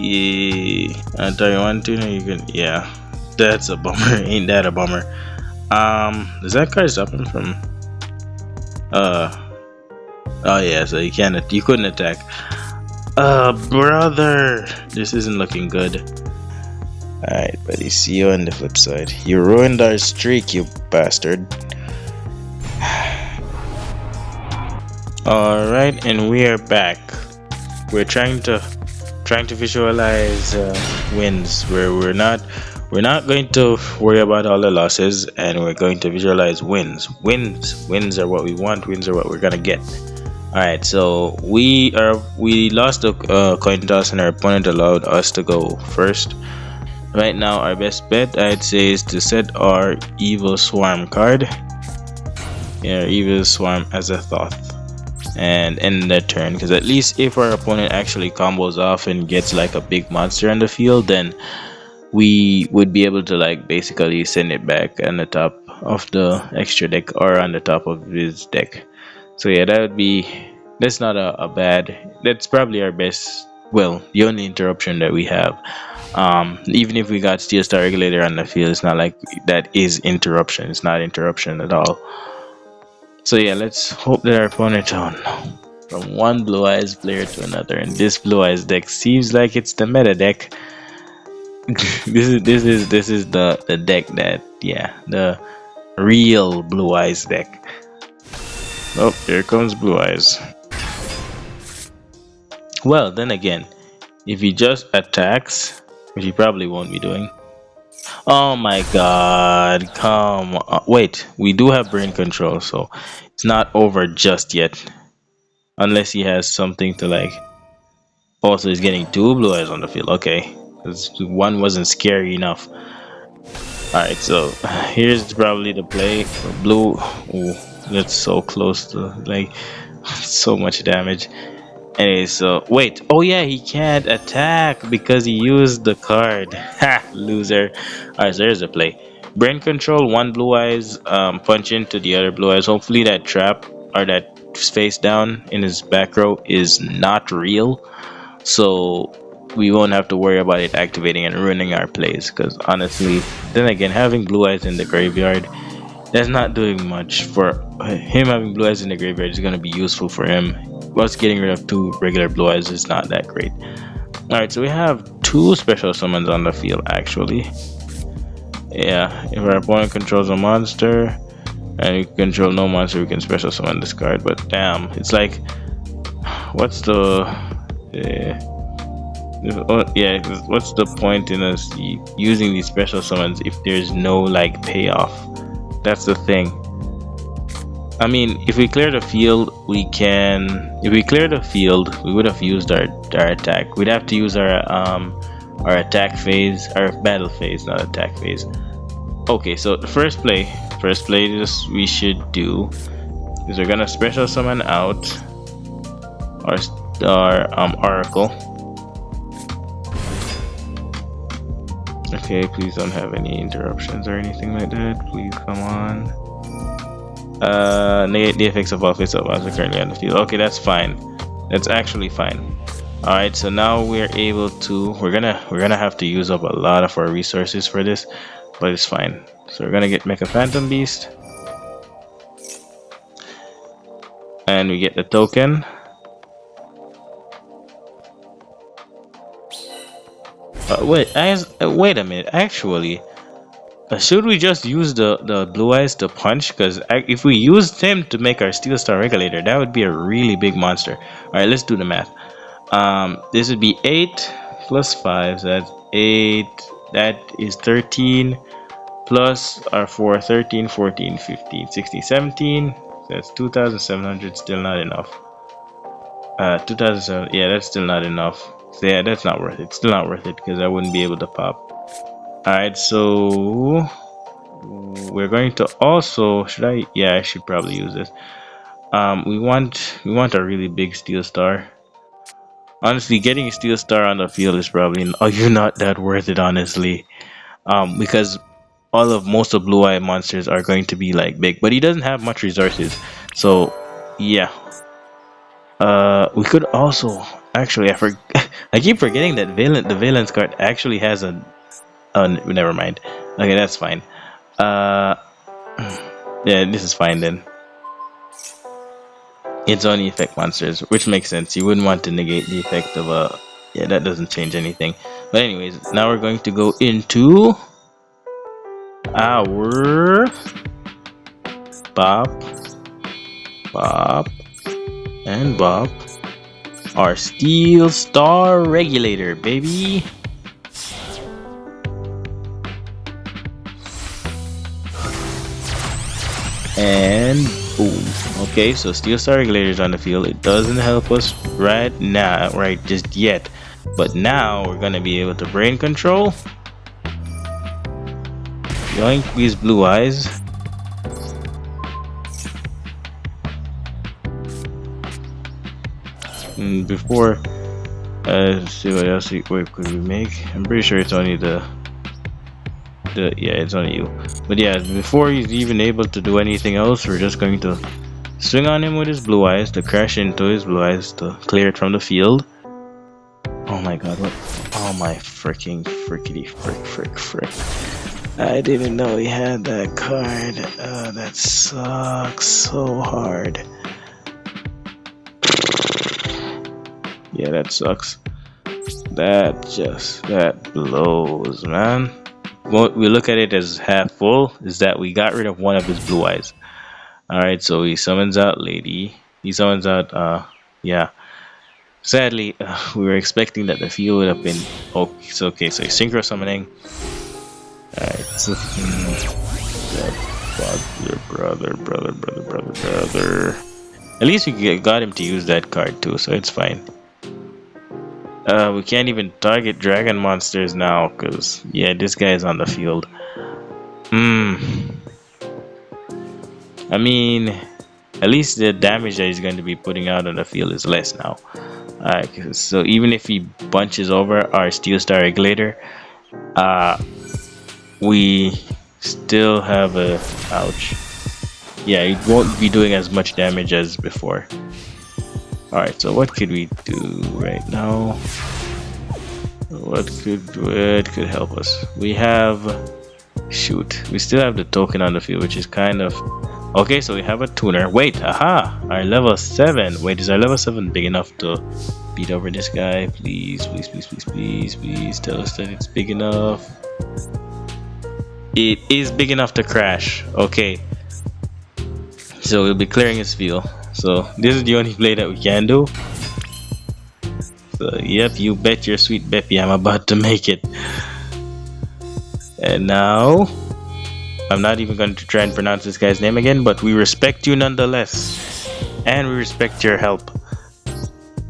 Yeah, I tell you one tuner you can, yeah, that's a bummer. Ain't that a bummer? Does that card stop him from? Oh yeah, so you couldn't attack. Brother, this isn't looking good. Alright, buddy, see you on the flip side. You ruined our streak, you bastard. Alright, and we are back. We're trying to visualize wins where we're not going to worry about all the losses, and we're going to visualize wins. Wins are what we want. Wins are what we're gonna get. Alright, so we lost a coin toss and our opponent allowed us to go first. Right now, our best bet, I'd say, is to set our Evil Swarm card. Yeah, Evil Swarm as a Thoth. And end the turn, because at least if our opponent actually combos off and gets like a big monster on the field, then we would be able to like basically send it back on the top of the extra deck or on the top of his deck. So yeah, that's not a bad, that's probably our best, well, the only interruption that we have. Even if we got Steel Star Regulator on the field, it's not like that is interruption. It's not interruption at all. So yeah, let's hope that our opponent, from one Blue Eyes player to another, and this Blue Eyes deck seems like it's the meta deck. this is the deck that, yeah, the real Blue Eyes deck. Oh, here comes Blue Eyes. Well, then again, if he just attacks, which he probably won't be doing. Oh my god, come on. Wait, we do have brain control, so it's not over just yet. Unless he has something to like. Also, he's getting two blue eyes on the field. Okay, because one wasn't scary enough. Alright, so here's probably the play for blue. Ooh, that's so close to like so much damage. Anyway, so wait. Oh yeah, he can't attack because he used the card. Ha, loser. Alright, so there's a play. Brain control, one blue eyes, punch into the other blue eyes. Hopefully that trap or that face down in his back row is not real. So we won't have to worry about it activating and ruining our plays. Because honestly, then again, having blue eyes in the graveyard, that's not doing much for him. Having blue eyes in the graveyard is going to be useful for him. Whilst getting rid of two regular blue eyes is not that great. Alright, so we have two special summons on the field actually. Yeah, if our opponent controls a monster and we control no monster, we can special summon this card. But damn, it's like, what's the yeah, what's the point in us using these special summons if there's no like payoff? That's the thing. I mean, if we clear the field, we can. If we clear the field, we would have used our attack. We'd have to use our attack phase, our battle phase, not attack phase. Okay, so the first play this we should do is we're gonna special summon out our oracle. Okay, please don't have any interruptions or anything like that. Please come on. Negate the effects of all face-up monsters currently on the field. Okay, that's fine. That's actually fine. Alright, so now we're able to we're gonna have to use up a lot of our resources for this, but it's fine. So we're gonna get Mecha Phantom Beast. And we get the token. Wait a minute. Actually, should we just use the blue eyes to punch? Because if we used him to make our Steel Star Regulator, that would be a really big monster. All right, let's do the math. This would be 8 plus 5, so that's 8. That is 13 plus our 4, 13, 14, 15, 16, 17. So that's 2,700. Still not enough. 2007. Yeah, that's still not enough. So yeah, that's not worth it. Still not worth it because I wouldn't be able to pop. Alright, so we're going to also should I yeah, I should probably use this. We want a really big steel star. Honestly, getting a steel star on the field is probably you're not that worth it, honestly. Because most of blue eye monsters are going to be like big, but he doesn't have much resources. So yeah. We could also actually I keep forgetting that the Valence card actually has a. Oh, never mind. Okay, that's fine. Yeah, this is fine then. It's only effect monsters, which makes sense. You wouldn't want to negate the effect of a. Yeah, that doesn't change anything. But anyways, now we're going to go into our Bop, Bop, and Bop. Our Steel Star Regulator, baby. And boom. Okay, so Steel Star Regulator is on the field. It doesn't help us right now, right just yet. But now we're gonna be able to brain control. Yoink these blue eyes. And before, let's see what else could we make. I'm pretty sure it's only yeah, it's only you. But yeah, before he's even able to do anything else, we're just going to swing on him with his blue eyes to crash into his blue eyes to clear it from the field. Oh my god, what? Oh my frickity frick. I didn't know he had that card. That sucks so hard. Yeah, that sucks. That blows, man. What we look at it as half full is that we got rid of one of his blue eyes. Alright, so he summons out Lady. He summons out yeah. Sadly, we were expecting that the field would have been. Oh, it's okay. So synchro summoning. Alright, so brother. At least we got him to use that card too, so it's fine. We can't even target dragon monsters now, cause yeah, this guy is on the field. Hmm. I mean, at least the damage that he's going to be putting out on the field is less now. Alright, so even if he bunches over our Steel Star Regulator, uh, we still have a ouch. Yeah, it won't be doing as much damage as before. Alright, so what could we do right now? What could help us? We have shoot. We still have the token on the field, which is kind of okay. So we have a tuner. Wait, aha! Our level 7. Wait, is our level 7 big enough to beat over this guy? Please, please, please, please, please, please tell us that it's big enough. It is big enough to crash. Okay. So we'll be clearing his field. So this is the only play that we can do. So yep, you bet your sweet Beppy I'm about to make it. And now I'm not even going to try and pronounce this guy's name again, but we respect you nonetheless. And we respect your help.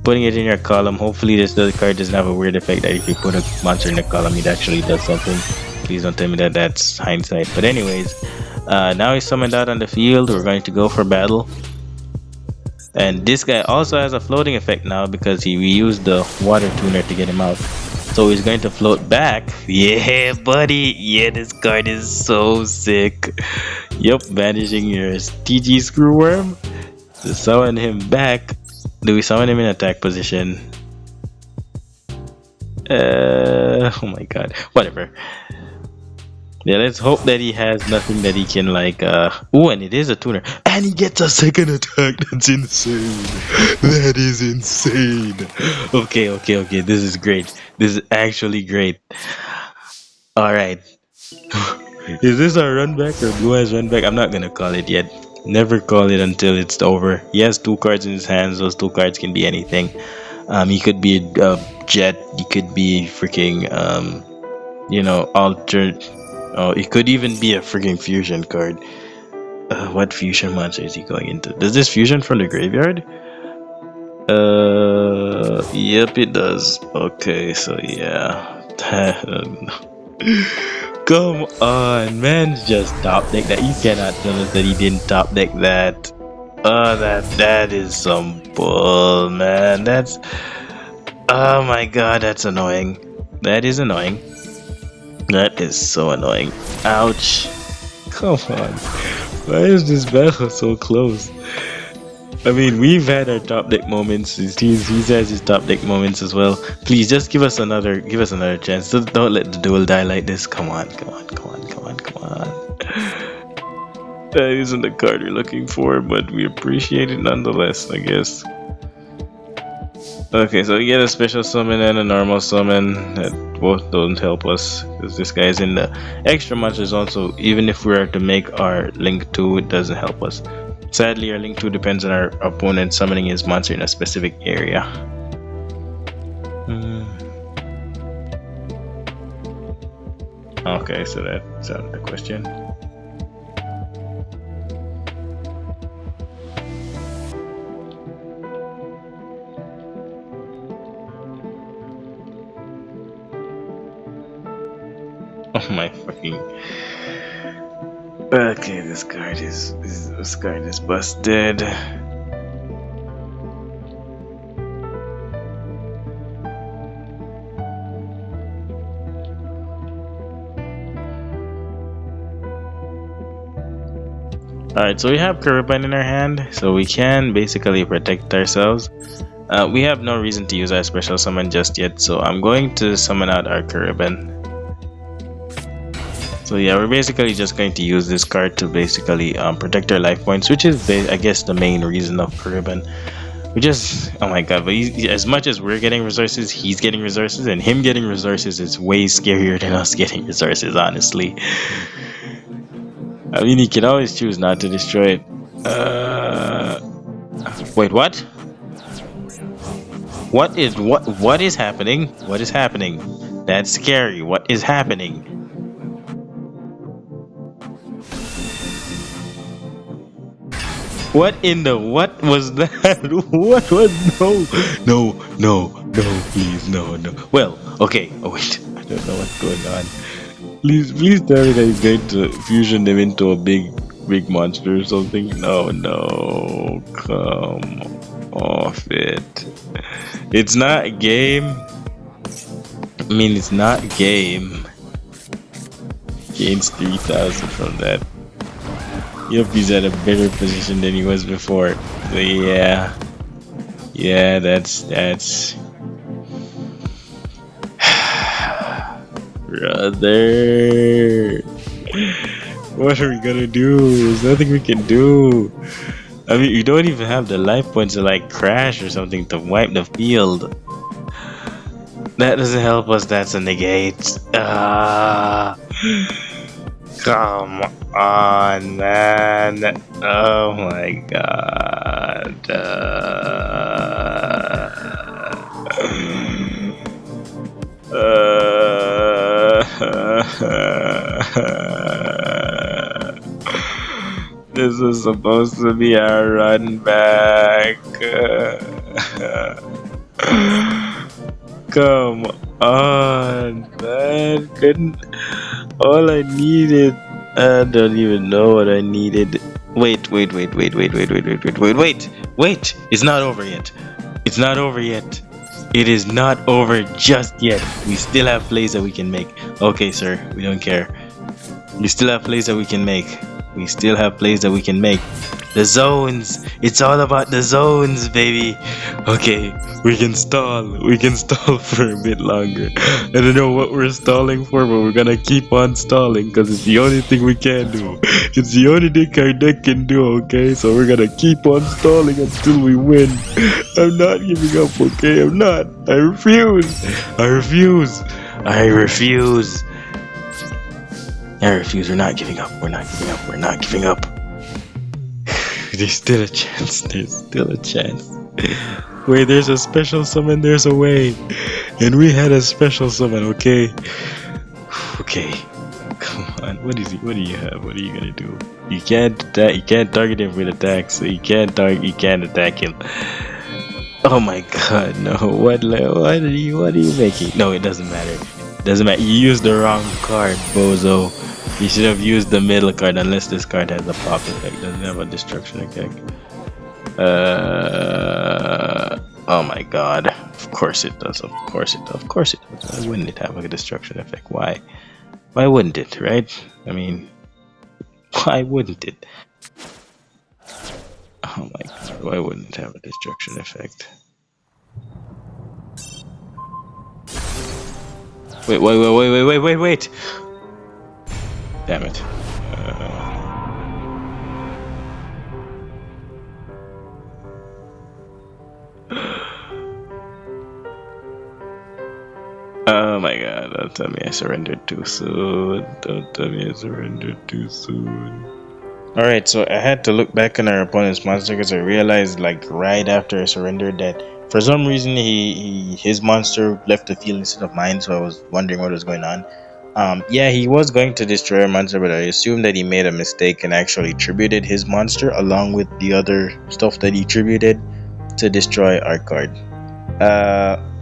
Putting it in your column. Hopefully this card doesn't have a weird effect that if you put a monster in the column it actually does something. Please don't tell me that that's hindsight. But anyways, now he's summoned out on the field. We're going to go for battle. And this guy also has a floating effect now because we used the water tuner to get him out. So he's going to float back. Yeah, buddy. Yeah, this card is so sick. Yup, vanishing your TG Screwworm. To summon him back. Do we summon him in attack position? Oh my god. Whatever. Yeah, let's hope that he has nothing that he can like ooh, and it is a tuner. And he gets a second attack. That's insane. That is insane. Okay. This is great. This is actually great. Alright. Is this our run back or Blue Eyes run back? I'm not gonna call it yet. Never call it until it's over. He has 2 cards in his hands. Those 2 cards can be anything. He could be a jet. He could be freaking altered. Oh, it could even be a freaking fusion card. What fusion monster is he going into? Does this fusion from the graveyard? Yep, it does. Okay, so yeah. Come on, man, just top deck that. You cannot tell us that he didn't top deck that. That is some bull, man. That's oh my god, that's annoying. That is annoying. That is so annoying. Ouch. Come on. Why is this battle so close? I mean, we've had our top deck moments. He has his top deck moments as well. Please, just give us another chance. Don't let the duel die like this. Come on. That isn't the card we're looking for, but we appreciate it nonetheless, I guess. Okay, so we get a special summon and a normal summon that both don't help us because this guy is in the extra monster zone. So even if we are to make our link 2, it doesn't help us. Sadly, our link 2 depends on our opponent summoning his monster in a specific area. Okay, so that's out of the question. Oh my fucking. Okay, this card is busted. Alright, so we have Caribbean in our hand, so we can basically protect ourselves. We have no reason to use our special summon just yet, so I'm going to summon out our Caribbean. So yeah, we're basically just going to use this card to basically protect our life points, which is I guess the main reason of Caribbean. We just, oh my god, but as much as we're getting resources, he's getting resources, and him getting resources is way scarier than us getting resources, honestly. I mean, he can always choose not to destroy it. Wait, what? What is happening? What is happening? That's scary. What is happening? What in the what was that? What was no, please, no. Well, okay. Oh wait, I don't know what's going on. Please tell me that he's going to fusion them into a big monster or something. No, come off it. It's not a game. I mean, it's not a game. Gains 3,000 from that. Yep, he's at a better position than he was before. So yeah, that's brother. What are we gonna do? There's nothing we can do. I mean, you don't even have the life points to like crash or something to wipe the field. That doesn't help us. That's a negate. Come on, man. Oh my god. This is supposed to be our run back. Come on, man. Couldn't. All I needed. I don't even know what I needed. Wait. It's not over yet. It's not over yet. It is not over just yet. We still have plays that we can make. Okay, sir. We don't care. We still have plays that we can make. The zones. It's all about the zones, baby. Okay, we can stall. For a bit longer. I don't know what we're stalling for, but we're gonna keep on stalling because it's the only thing we can do. It's the only thing our deck can do, okay? So we're gonna keep on stalling until we win. I'm not giving up, okay? I'm not. I refuse. We're not giving up. There's still a chance. Wait, there's a special summon, there's a way. And we had a special summon, okay? Okay. Come on. What do you have? What are you gonna do? You can't target him with attacks, so you can't attack him. Oh my god, no. What are you making? No, it doesn't matter. You used the wrong card, bozo. You should have used the middle card unless this card has a pop effect. Doesn't have a destruction effect. Oh my god. Of course it does. Why wouldn't it have a destruction effect? Why wouldn't it, right? I mean, why wouldn't it? Oh my god, why wouldn't it have a destruction effect? Wait. Damn it. Oh my god, don't tell me I surrendered too soon. Alright, so I had to look back on our opponent's monster because I realized, like, right after I surrendered that for some reason his monster left the field instead of mine, so I was wondering what was going on. Yeah, he was going to destroy a monster, but I assumed that he made a mistake and actually tributed his monster along with the other stuff that he tributed to destroy our card.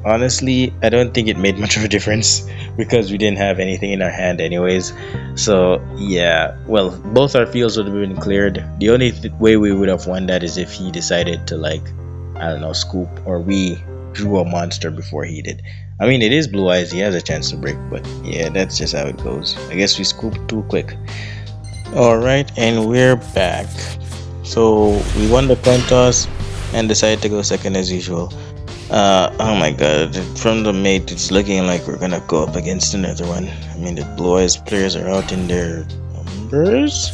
Honestly, I don't think it made much of a difference because we didn't have anything in our hand anyways. So yeah, well, both our fields would have been cleared. The only way we would have won that is if he decided to, like, I don't know, scoop, or we drew a monster before he did. I mean, it is Blue Eyes, he has a chance to break, but yeah, that's just how it goes. I guess we scooped too quick. Alright, and we're back. So we won the coin toss and decided to go second as usual. Oh my god, from the mate it's looking like we're gonna go up against another one. I mean, the Blue Eyes players are out in their numbers.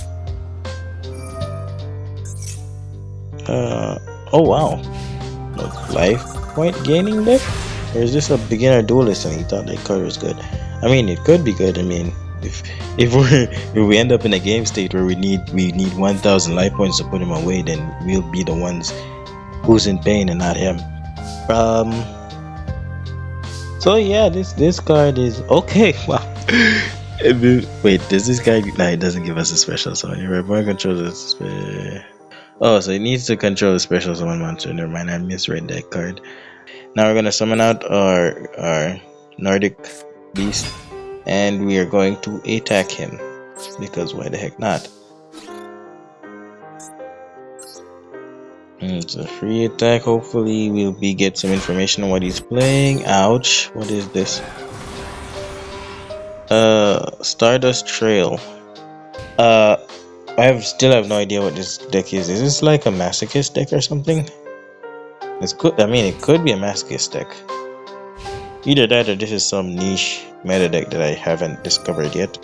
Oh wow, life point gaining deck? Or is this a beginner duelist and he thought that card was good? I mean, it could be good. I mean, if we end up in a game state where we need 1,000 life points to put him away, then we'll be the ones who's in pain and not him. So yeah, this card is okay. Wow. Wait, does this guy? Nah, it doesn't give us a special summon. Your weapon controls this. Oh, so it needs to control a special summon monster. Never mind, I misread that card. Now we're gonna summon out our Nordic beast, and we are going to attack him because why the heck not? It's a free attack. Hopefully, we'll get some information on what he's playing. Ouch! What is this? Stardust Trail. Uh, still have no idea what this deck is. Is this like a Masochist deck or something? It could be a Masochist deck. Either that or this is some niche meta deck that I haven't discovered yet.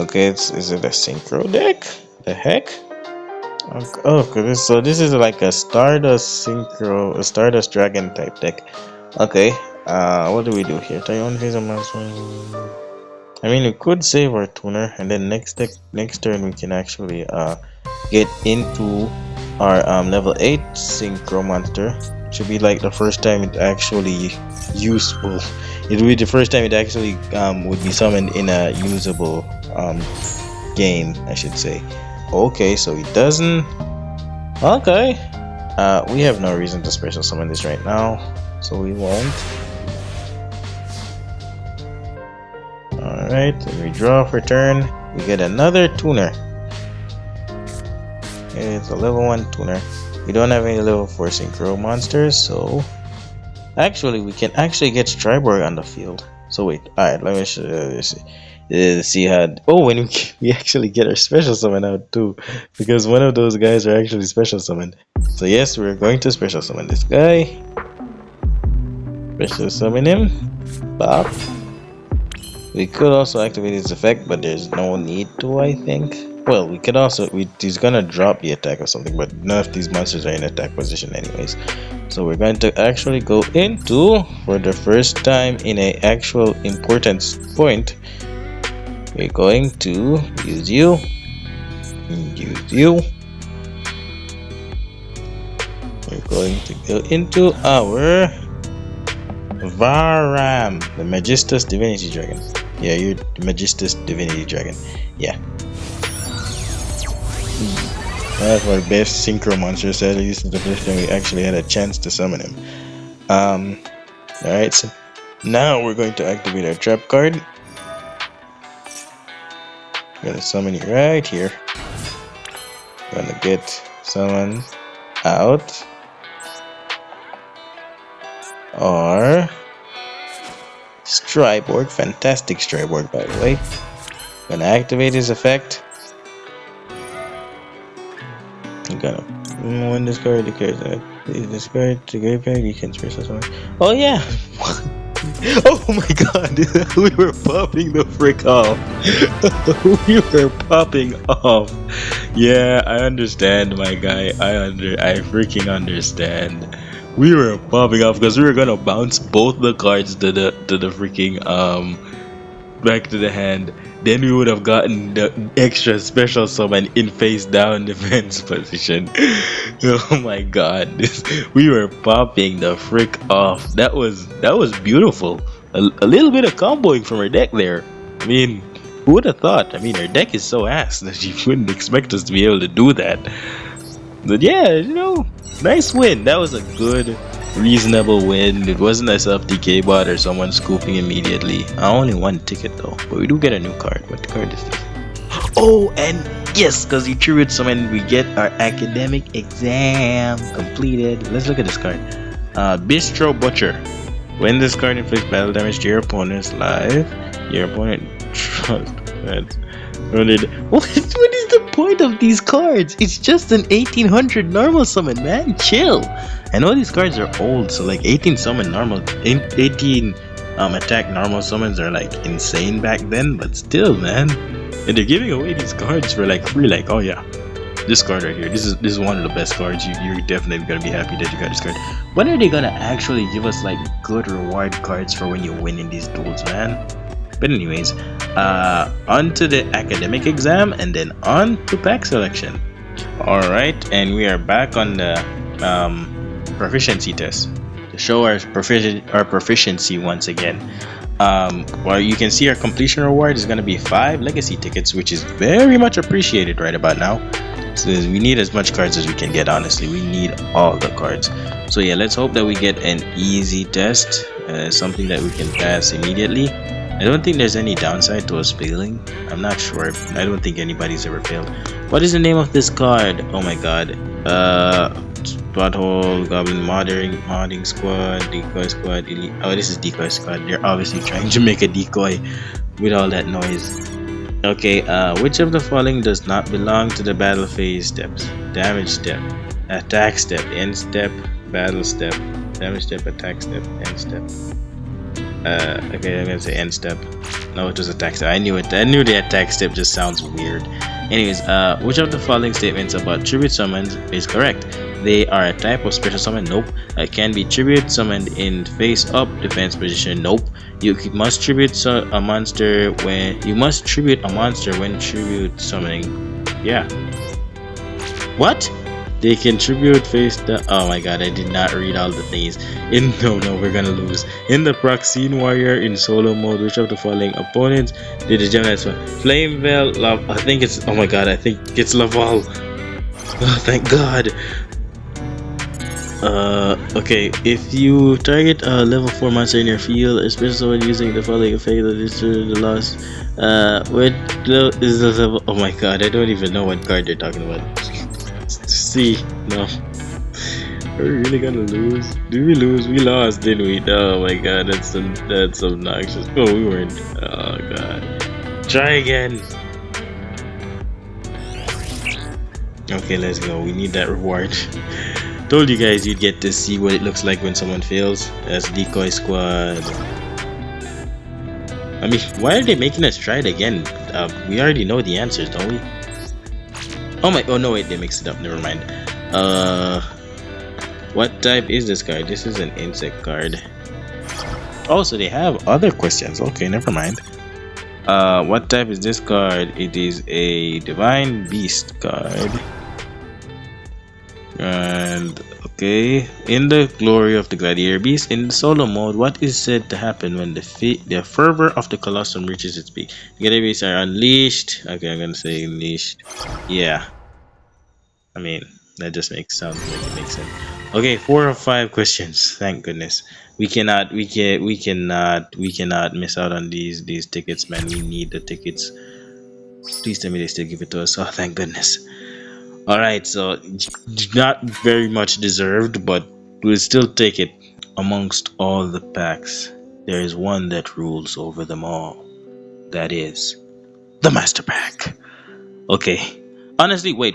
Okay, is it a synchro deck? The heck? Okay, oh, so this is like a Stardust synchro, a Stardust Dragon type deck. Okay, what do we do here? I mean, we could save our tuner, and then next turn we can actually get into our level 8 synchro monster. Should be like the first time it actually useful. It would be the first time it actually would be summoned in a usable game, I should say. Okay, so it doesn't. Okay, we have no reason to special summon this right now, so we won't. Alright, we draw for turn. We get another tuner. It's a level 1 tuner. We don't have any level 4 synchro monsters, so actually we can actually get Striborg on the field. So wait, alright, let me see how. Oh, when we actually get our special summon out too, because one of those guys are actually special summoned. So yes, we're going to special summon this guy. Special summon him. Bop. We could also activate his effect, but there's no need to, I think. Well, we could also, he's gonna drop the attack or something, but none of these monsters are in attack position anyways. So we're going to actually go into, for the first time in a actual importance point, we're going to use you. We're going to go into our Varam, the Magistus Divinity Dragon. Yeah, you're the Magistus Divinity Dragon. Yeah. That's our best synchro monster set. This is the first time we actually had a chance to summon him. Alright, so now we're going to activate our trap card. We're gonna summon you right here. We're gonna get someone out. Or Striborg, fantastic Striborg by the way. Gonna activate his effect. I'm gonna when this card declares this card to graveyard, you can special summon. Oh yeah! Oh my god, we were popping the frick off. We were popping off. Yeah, I understand, my guy. I freaking understand. We were popping off because we were gonna bounce both the cards to the freaking back to the hand. Then we would have gotten the extra special summon in face down defense position. Oh my god, we were popping the frick off. That was beautiful. A little bit of comboing from her deck there. I mean, who would have thought? I mean, her deck is so ass that you wouldn't expect us to be able to do that. But yeah, nice win. That was a good, reasonable win. It wasn't a self-DK bot or someone scooping immediately. Only one ticket though, but we do get a new card. What card is this? Oh, and yes, because you true it summon, we get our academic exam completed. Let's look at this card. Bistro Butcher. When this card inflicts battle damage to your opponent's life, your opponent what is the point of these cards? It's just an 1800 normal summon, man. Chill. I know these cards are old, so like 18 summon normal, 18 attack normal summons are like insane back then, but still, man. And they're giving away these cards for like free. Like, oh yeah, this card right here. This is one of the best cards. You're definitely gonna be happy that you got this card. When are they gonna actually give us like good reward cards for when you win in these duels, man? But anyways, on to the academic exam and then on to pack selection. Alright, and we are back on the proficiency test. The show our proficiency once again. Well, you can see our completion reward is going to be 5 legacy tickets, which is very much appreciated right about now. So we need as much cards as we can get. Honestly, we need all the cards. So yeah, let's hope that we get an easy test, something that we can pass immediately. I don't think there's any downside to us failing. I'm not sure. I don't think anybody's ever failed. What is the name of this card? Oh my god. Butthole, Goblin Modding Squad, Decoy Squad, Elite. Oh, this is Decoy Squad. They're obviously trying to make a decoy with all that noise. Okay, which of the following does not belong to the battle phase steps? Damage step, attack step, end step, battle step, damage step, attack step, end step. Okay, I'm gonna say end step. No, it was attack step. I knew it. I knew the attack step just sounds weird. Anyways, which of the following statements about tribute summons is correct? They are a type of special summon. Nope. Can be tribute summoned in face up defense position. Nope. You must tribute a monster when tribute summoning. Yeah. What? They can tribute face the. Oh my god, I did not read all the things. No, we're gonna lose. In the Proxine Warrior in solo mode, which of the following opponents did the Gemini Flame Veil, I think it's. Oh my god, I think it's Laval. Oh, thank god. Okay, if you target a level 4 monster in your field, especially when using the following effect that is the loss, what is the level? Oh my god, I don't even know what card they're talking about. See, no. Are we really gonna lose? Did we lose? We lost, didn't we? Oh my god, that's obnoxious. Oh, we weren't. Oh god. Try again. Okay, let's go. We need that reward. Told you guys you'd get to see what it looks like when someone fails. That's Decoy Squad. I mean, why are they making us try it again? We already know the answers, don't we? Oh no, wait, they mixed it up. Never mind. What type is this card? This is an insect card. Oh, so they have other questions. Okay, never mind. What type is this card? It is a Divine Beast card. And okay, in the glory of the Gladiator Beast, in the solo mode, what is said to happen when the fervor of the Colosseum reaches its peak? The Gladiator Beasts are unleashed. Okay, I'm gonna say unleashed. Yeah, I mean that just sounds like it makes sense. Okay, 4 of 5 questions. Thank goodness. We cannot miss out on these tickets, man. We need the tickets. Please tell me they still give it to us. Oh, thank goodness. Alright, so not very much deserved, but we'll still take it. Amongst all the packs, there is one that rules over them all. That is the Master Pack. Okay. Honestly, wait.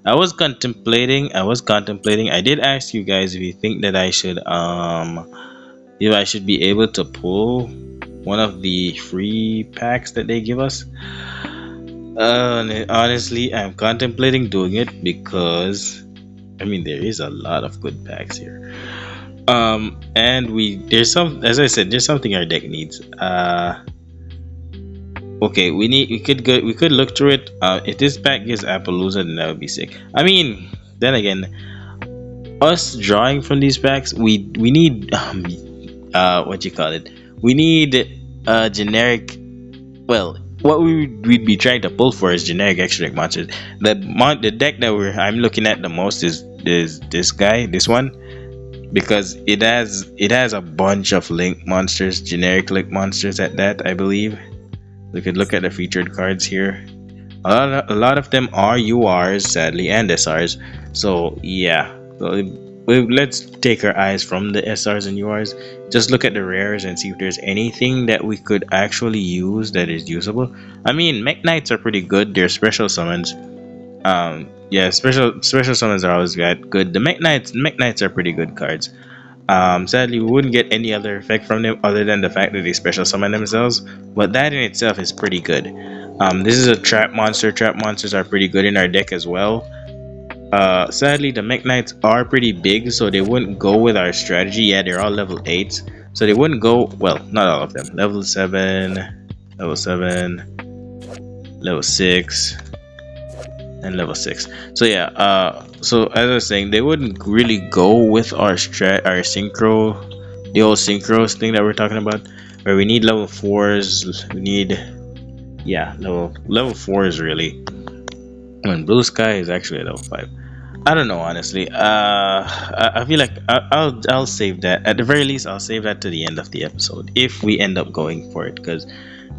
I was contemplating. I did ask you guys if you think that I should be able to pull one of the free packs that they give us. Honestly, I'm contemplating doing it because I mean there is a lot of good packs here. And there's something our deck needs. Okay, we could look through it. If this pack gives Appaloosa, then that would be sick. I mean, then again, us drawing from these packs, we need what you call it? We need generic. Well, what we'd be trying to pull for is generic extra deck monsters. The deck that I'm looking at the most is this one, because it has a bunch of link monsters, generic link monsters at that, I believe. We could look at the featured cards here. A lot of them are URs, sadly, and SRs. So yeah, so let's take our eyes from the SRs and URs. Just look at the rares and see if there's anything that we could actually use that is usable. I mean, Mech Knights are pretty good. They're special summons. Yeah, special summons are always good. The Mech Knights are pretty good cards. Sadly, we wouldn't get any other effect from them other than the fact that they special summon themselves, but that in itself is pretty good. This is a trap monster. Trap monsters are pretty good in our deck as well. Sadly, the Mech Knights are pretty big, so they wouldn't go with our strategy. Yeah, they're all level 8s, so they wouldn't go, well, not all of them. Level 7, level 6, and level 6. So yeah, so as I was saying, they wouldn't really go with our synchro, the old synchros thing that we're talking about, where we need level 4s. We need, yeah, level 4s really. When Blue Sky is actually level 5. I don't know, honestly. I feel like I'll save that. At the very least, I'll save that to the end of the episode if we end up going for it. Because,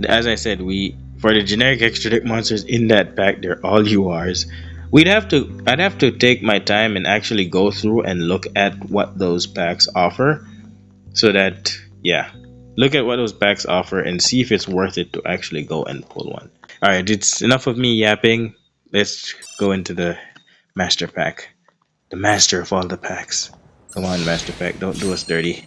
as I said, we for the generic extra deck monsters in that pack, they're all URs. I'd have to take my time and actually go through and look at what those packs offer, so that, yeah, look at what those packs offer and see if it's worth it to actually go and pull one. All right, it's enough of me yapping. Let's go into the master pack. The master of all the packs. Come on, Master Pack, don't do us dirty.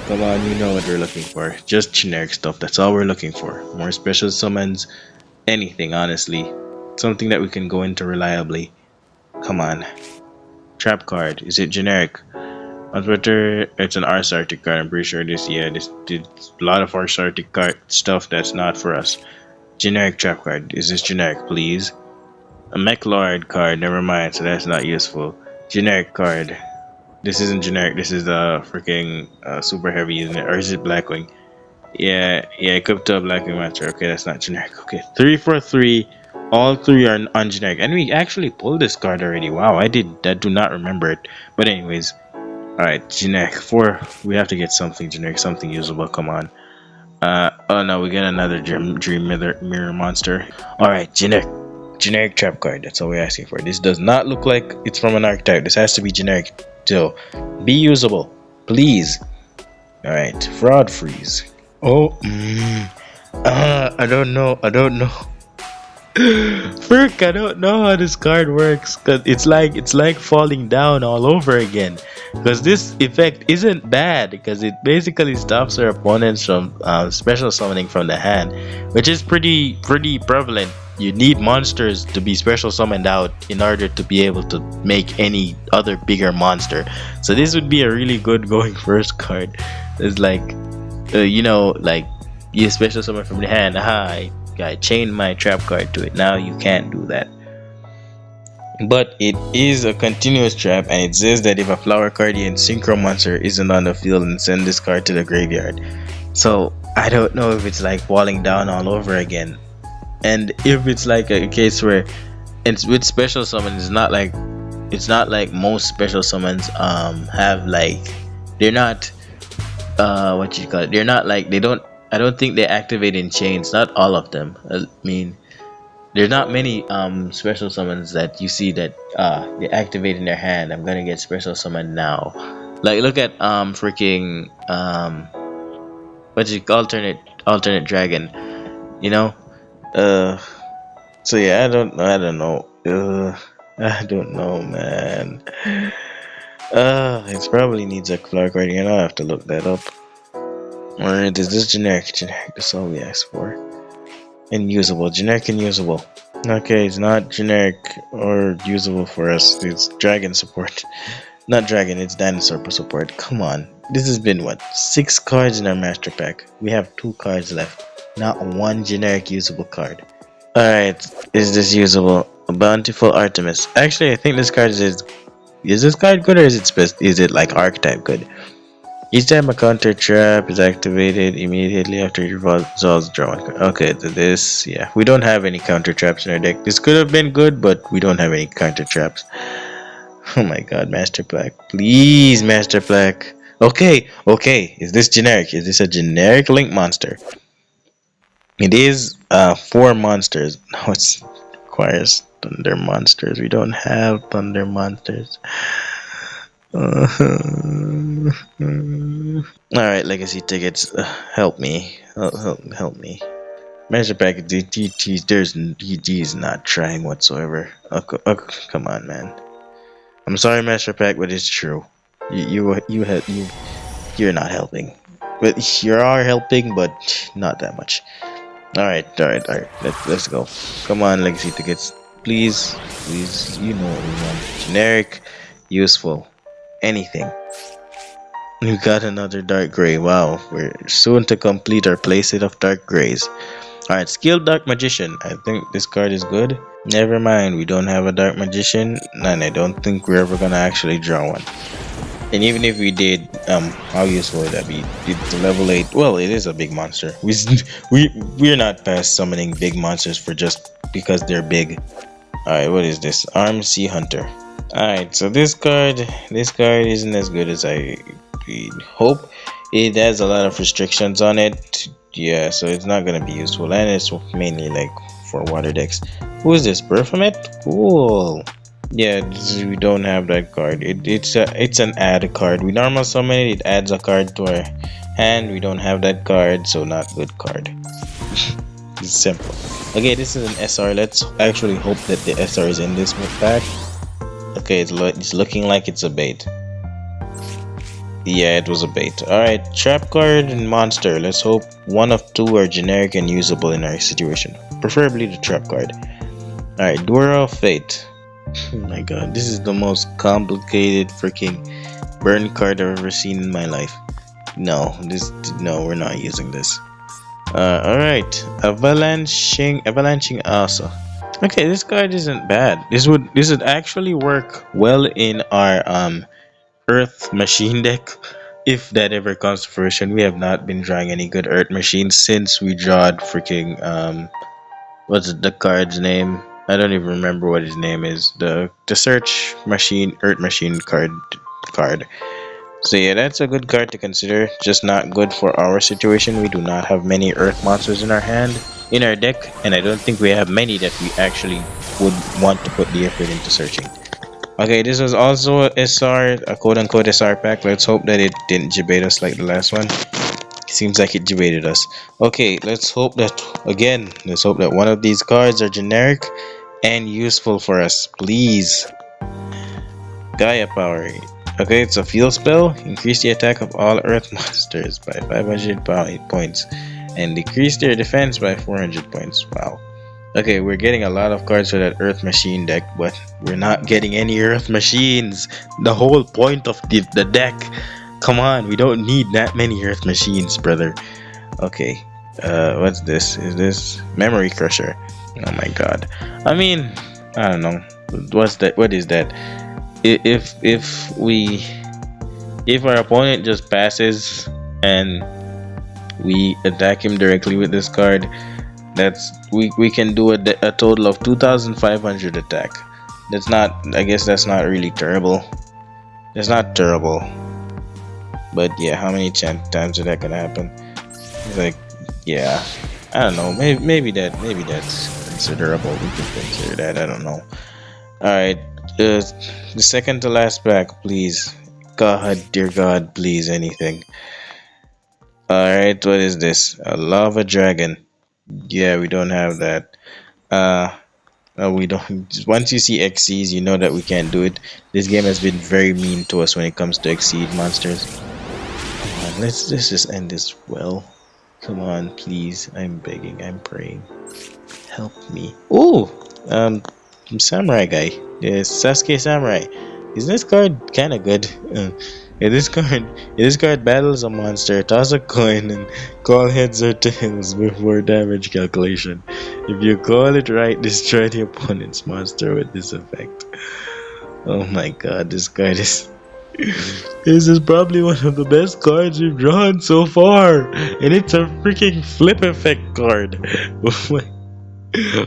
Come on, you know what we're looking for. Just generic stuff, that's all we're looking for. More special summons, anything, honestly. Something that we can go into reliably. Come on. Trap card, is it generic? On Twitter, it's an Arsartic card. I'm pretty sure this did a lot of Arsartic card stuff that's not for us. Generic trap card, is this generic, please? A Mech Lord card, never mind, so that's not useful. Generic card. This isn't generic. This is freaking super heavy, isn't it? Or is it Blackwing? Yeah, yeah, equipped to a Blackwing Master. Okay, that's not generic. Okay, 3 for 3. All three are ungeneric, and we actually pulled this card already. Wow, I do not remember it. But anyways, all right, generic 4. We have to get something generic, something usable. Come on. Oh no, we get another dream mirror monster. All right, generic trap card. That's all we're asking for. This does not look like it's from an archetype. This has to be generic. So, be usable, please. All right, fraud freeze. Oh, I don't know. I don't know. Frick, I don't know how this card works. Cause it's like falling down all over again. Because this effect isn't bad, because it basically stops our opponents from special summoning from the hand, which is pretty prevalent. You need monsters to be special summoned out in order to be able to make any other bigger monster. So this would be a really good going first card. It's like, like you special summon from the hand. Aha, I chained my trap card to it. Now you can't do that. But it is a continuous trap, and it says that if a Flower Guardian Synchro monster isn't on the field, and send this card to the graveyard. So I don't know if it's like falling down all over again, and if it's like a case where it's with special summons. It's not like most special summons have like, they're not what you call it. They're not like, they don't. I don't think they activate in chains. Not all of them. I mean, there's not many special summons that you see that they activate in their hand. I'm gonna get special summon now. Like look at freaking what's it, alternate dragon. You know? So yeah, I don't know. I don't know, man. It probably needs a Clark Guardian. I'll have to look that up. Alright, is this generic? Generic, that's all we asked for. And usable, generic and usable. Okay, it's not generic or usable for us. It's dragon support. Not dragon, it's dinosaur support. Come on. This has been what? 6 cards in our master pack. We have 2 cards left. Not one generic usable card. Alright, is this usable? A Bountiful Artemis. Actually, I think this card is this card good, or is it like archetype good? Each time a counter trap is activated immediately after you resolve draw one card. Okay, this, yeah. We don't have any counter traps in our deck. This could have been good, but we don't have any counter traps. Oh my god, Master Pack. Please, Master Pack. Okay. Is this generic? Is this a generic Link monster? It is 4 monsters. No, it requires Thunder monsters. We don't have Thunder monsters. Alright, legacy tickets, help me. Help me. Master Pack, he is not trying whatsoever. Come on, man. I'm sorry, Master Pack, but it's true. You're not helping. But you are helping, but not that much. Alright. Let's go. Come on, legacy tickets. Please, you know what we want. Generic, useful. Anything. We got another dark gray. Wow, we're soon to complete our playset of dark grays. Alright, skilled dark magician. I think this card is good. Never mind, we don't have a dark magician, and I don't think we're ever gonna actually draw one. And even if we did, how useful would that be? It's level 8. Well, it is a big monster. We're not past summoning big monsters for just because they're big. Alright, what is this? Arm Sea Hunter. Alright, so this card isn't as good as I hope. It has a lot of restrictions on it. Yeah, so it's not gonna be useful, and it's mainly like for water decks. Who is this? Perfumet? Cool. Yeah, we don't have that card. It's an add card. We normal summon it. It adds a card to our hand. We don't have that card, so not good card. It's simple. Okay, this is an SR. Let's actually hope that the SR is in this pack. Okay, it's looking like it's a bait. Yeah, it was a bait. Alright, trap card and monster. Let's hope one of two are generic and usable in our situation. Preferably the trap card. Alright, Dura of Fate. Oh my god, this is the most complicated freaking burn card I've ever seen in my life. No, we're not using this. Alright, Avalanching Asa. Okay, this card isn't bad. This would actually work well in our Earth Machine deck, if that ever comes to fruition. We have not been drawing any good Earth Machines since we drawed freaking what's the card's name? I don't even remember what his name is. The search machine Earth Machine card. So yeah, that's a good card to consider. Just not good for our situation. We do not have many Earth monsters in our deck, and I don't think we have many that we actually would want to put the effort into searching. Okay, this was also a SR, a quote-unquote SR pack. Let's hope that it didn't debate us like the last one. Seems like it debated us. Okay, let's hope that one of these cards are generic and useful for us, please. Gaia Power. Okay, it's a field spell. Increase the attack of all Earth monsters by 500 points and decrease their defense by 400 points. Wow. Okay, we're getting a lot of cards for that Earth Machine deck, but we're not getting any Earth Machines. The whole point of the deck. Come on, we don't need that many Earth Machines, brother. Okay, what's this? Is this Memory Crusher? Oh my god. I mean, I don't know. What's that? What is that? If our opponent just passes and we attack him directly with this card, we can do a total of 2,500 attack. I guess that's not really terrible. It's not terrible. But yeah, how many times is that gonna happen? It's like, yeah, I don't know. Maybe that's considerable. We can consider that. I don't know. All right, the second to last pack, please. God, dear God, please, anything. All right, what is this? A lava dragon. Yeah, we don't have that. No, we don't. Once you see XCs, you know that we can't do it. This game has been very mean to us when it comes to exceed monsters. Come on, let's just end this well. Come on, please. I'm begging. I'm praying. Help me. Oh, samurai guy. Yes, Sasuke Samurai. Is this card kind of good? If this card battles a monster, toss a coin and call heads or tails before damage calculation. If you call it right, destroy the opponent's monster with this effect. Oh my god, this card is... This is probably one of the best cards we've drawn so far, and it's a freaking flip effect card.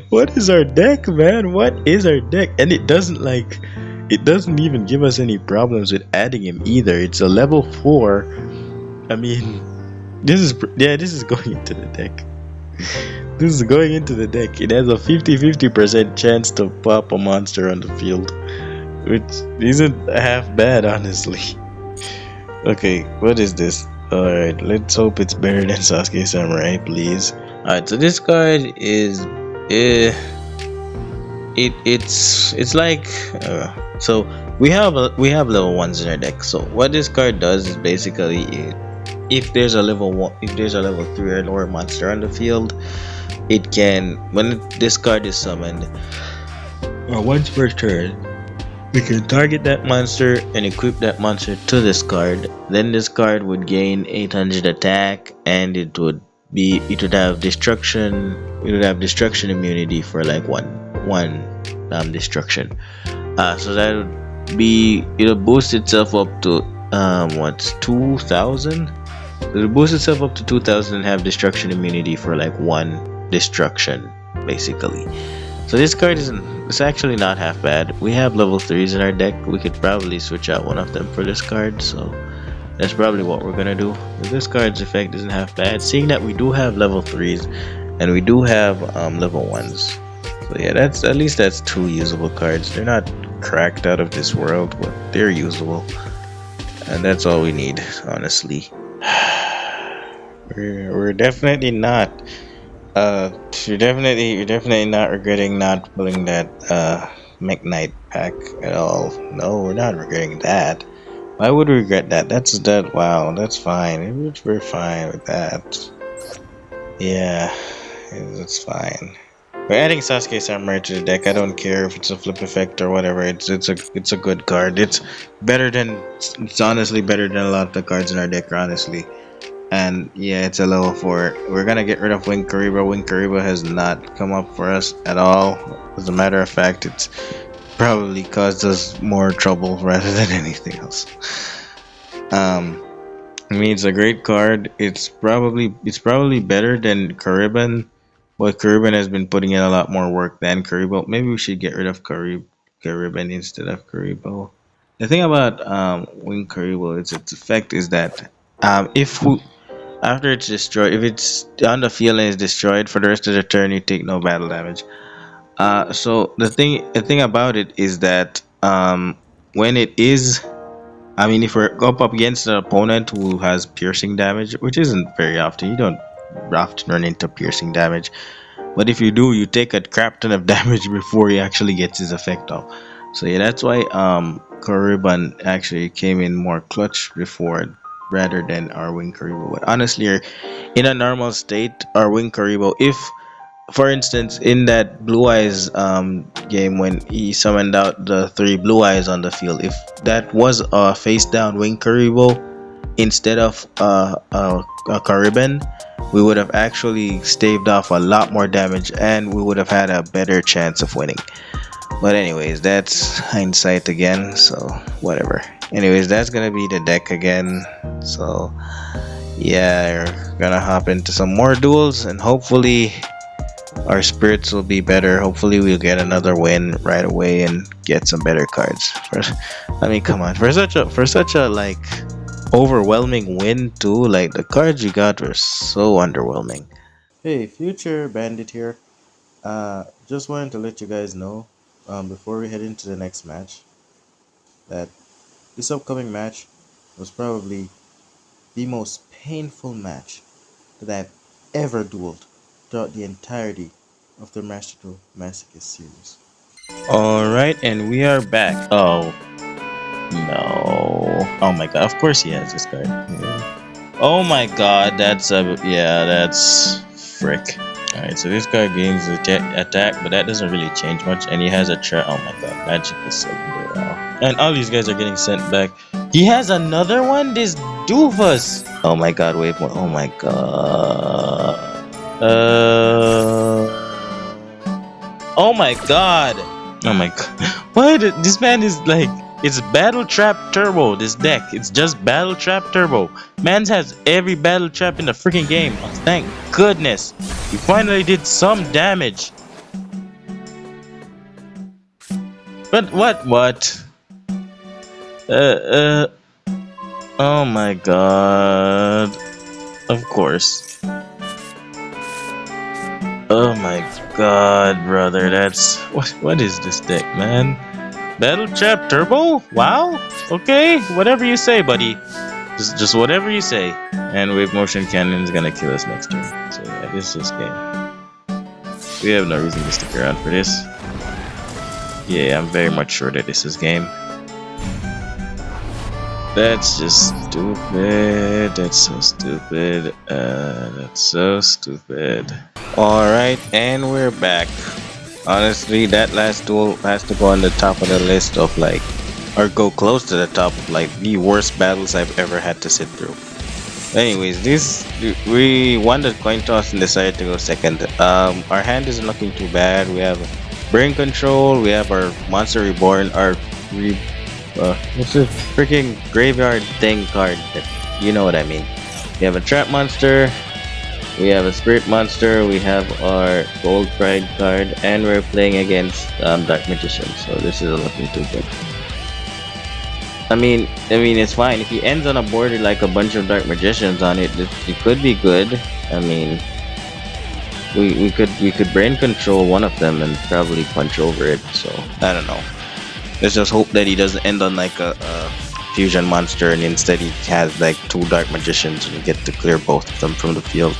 What is our deck, man? What is our deck? And it doesn't even give us any problems with adding him either. It's a level 4. I mean, this is going into the deck. This is going into the deck. It has a 50% chance to pop a monster on the field, which isn't half bad, honestly. Okay, what is this? Alright, let's hope it's better than Sasuke Samurai, please. Alright, so this card is it's like so we have level 1s in our deck. So what this card does is basically if there's a level 3 or lower monster on the field, it can, when this card is summoned or once per turn, we can target that monster and equip that monster to this card. Then this card would gain 800 attack and it would be it would have destruction. It would have destruction immunity for like one destruction. So that would be it'll boost itself up to what's 2,000. It'll boost itself up to 2,000 and have destruction immunity for like one destruction, basically. So this card it's actually not half bad. We have level 3s in our deck. We could probably switch out one of them for this card, so that's probably what we're gonna do. This card's effect isn't half bad, seeing that we do have level 3s and we do have level 1s. So yeah, that's at least that's 2 usable cards. They're not cracked out of this world, but they're usable. And that's all we need, honestly. We're definitely not you're definitely not regretting not pulling that McKnight pack at all. No, we're not regretting that. Why would we regret that? Wow, that's fine. We're fine with that. Yeah, it's fine. We're adding Sasuke Samurai to the deck. I don't care if it's a flip effect or whatever. It's a good card. It's honestly better than a lot of the cards in our deck, honestly. And yeah, it's a level 4. We're gonna get rid of Wing Kariba. Wing Kariba has not come up for us at all. As a matter of fact, it's probably caused us more trouble rather than anything else. I mean, it's a great card. It's probably better than Kariban, but Kariban has been putting in a lot more work than Karibo. Maybe we should get rid of Kariban instead of Karibo. The thing about Wing Karibo, its effect is that if after it's destroyed, if it's on the field and is destroyed for the rest of the turn, you take no battle damage. So the thing about it is that when it is, I mean, if we're up against an opponent who has piercing damage, which isn't very often, you don't often run into piercing damage, but if you do, you take a crap ton of damage before he actually gets his effect off. So yeah, that's why Kariban actually came in more clutch before rather than our Wing Karibo. But honestly, in a normal state, our Wing Karibo, if for instance in that Blue Eyes game when he summoned out the 3 Blue Eyes on the field, if that was a face down Wing Karibo instead of a Kariban, we would have actually staved off a lot more damage and we would have had a better chance of winning. But anyways, that's hindsight again, so whatever. Anyways, that's gonna be the deck again. So yeah, we're gonna hop into some more duels and hopefully our spirits will be better. Hopefully we'll get another win right away and get some better cards. I mean, come on, for such a like overwhelming win too, like the cards we got were so underwhelming. Hey, future bandit here. Just wanted to let you guys know before we head into the next match that this upcoming match was probably the most painful match that I've ever dueled throughout the entirety of the Master Duel Masochist series. Alright, and we are back. Oh no. Oh my god, of course he has this card. Yeah. Oh my god, that's frick. Alright, so this guy gains attack, but that doesn't really change much. And he has a trap. Oh my god, magic is so good. Wow. And all these guys are getting sent back. He has another one? This doofus! Oh my god, wait, what? Oh my god. Oh my god! Oh my god. What? This man is like. It's Battle Trap Turbo, this deck. It's just Battle Trap Turbo. Mans has every Battle Trap in the freaking game. Oh, thank goodness. He finally did some damage. But what? Oh my god. Of course. Oh my god, brother. That's... What is this deck, man? Battle Trap Turbo? Wow. Okay, whatever you say, buddy. Just whatever you say. And Wave Motion Cannon is gonna kill us next turn. So yeah, this is game. We have no reason to stick around for this. Yeah, I'm very much sure that this is game. That's just stupid. That's so stupid. That's so stupid. Alright, and we're back. Honestly, that last duel has to go on the top of the list of like, or go close to the top of like the worst battles I've ever had to sit through. Anyways, this we won the coin toss and decided to go second. Our hand isn't looking too bad. We have brain control. We have our monster reborn. Our what's this freaking graveyard thing card? You know what I mean. We have a trap monster. We have a spirit monster. We have our gold pride card, and we're playing against dark magician. So this is looking too good. I mean, it's fine if he ends on a board with like a bunch of dark magicians on it. It could be good. I mean, we could brain control one of them and probably punch over it. So I don't know. Let's just hope that he doesn't end on like a fusion monster and instead he has like two dark magicians and we get to clear both of them from the field.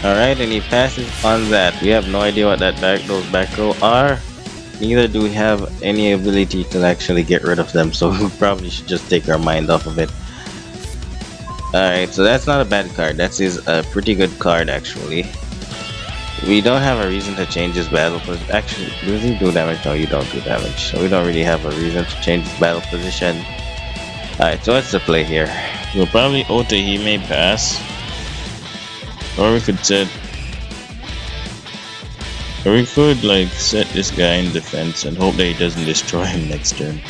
All right, and he passes on that. We have no idea what those back row are. Neither do we have any ability to actually get rid of them, so we probably should just take our mind off of it. Alright, so that's not a bad card. That is a pretty good card, actually. We don't have a reason to change his battle position. Actually, does he do damage? No, you don't do damage. So we don't really have a reason to change his battle position. Alright, so what's the play here? We'll probably Otahime pass. Or we could set... Or we could like set this guy in defense and hope that he doesn't destroy him next turn.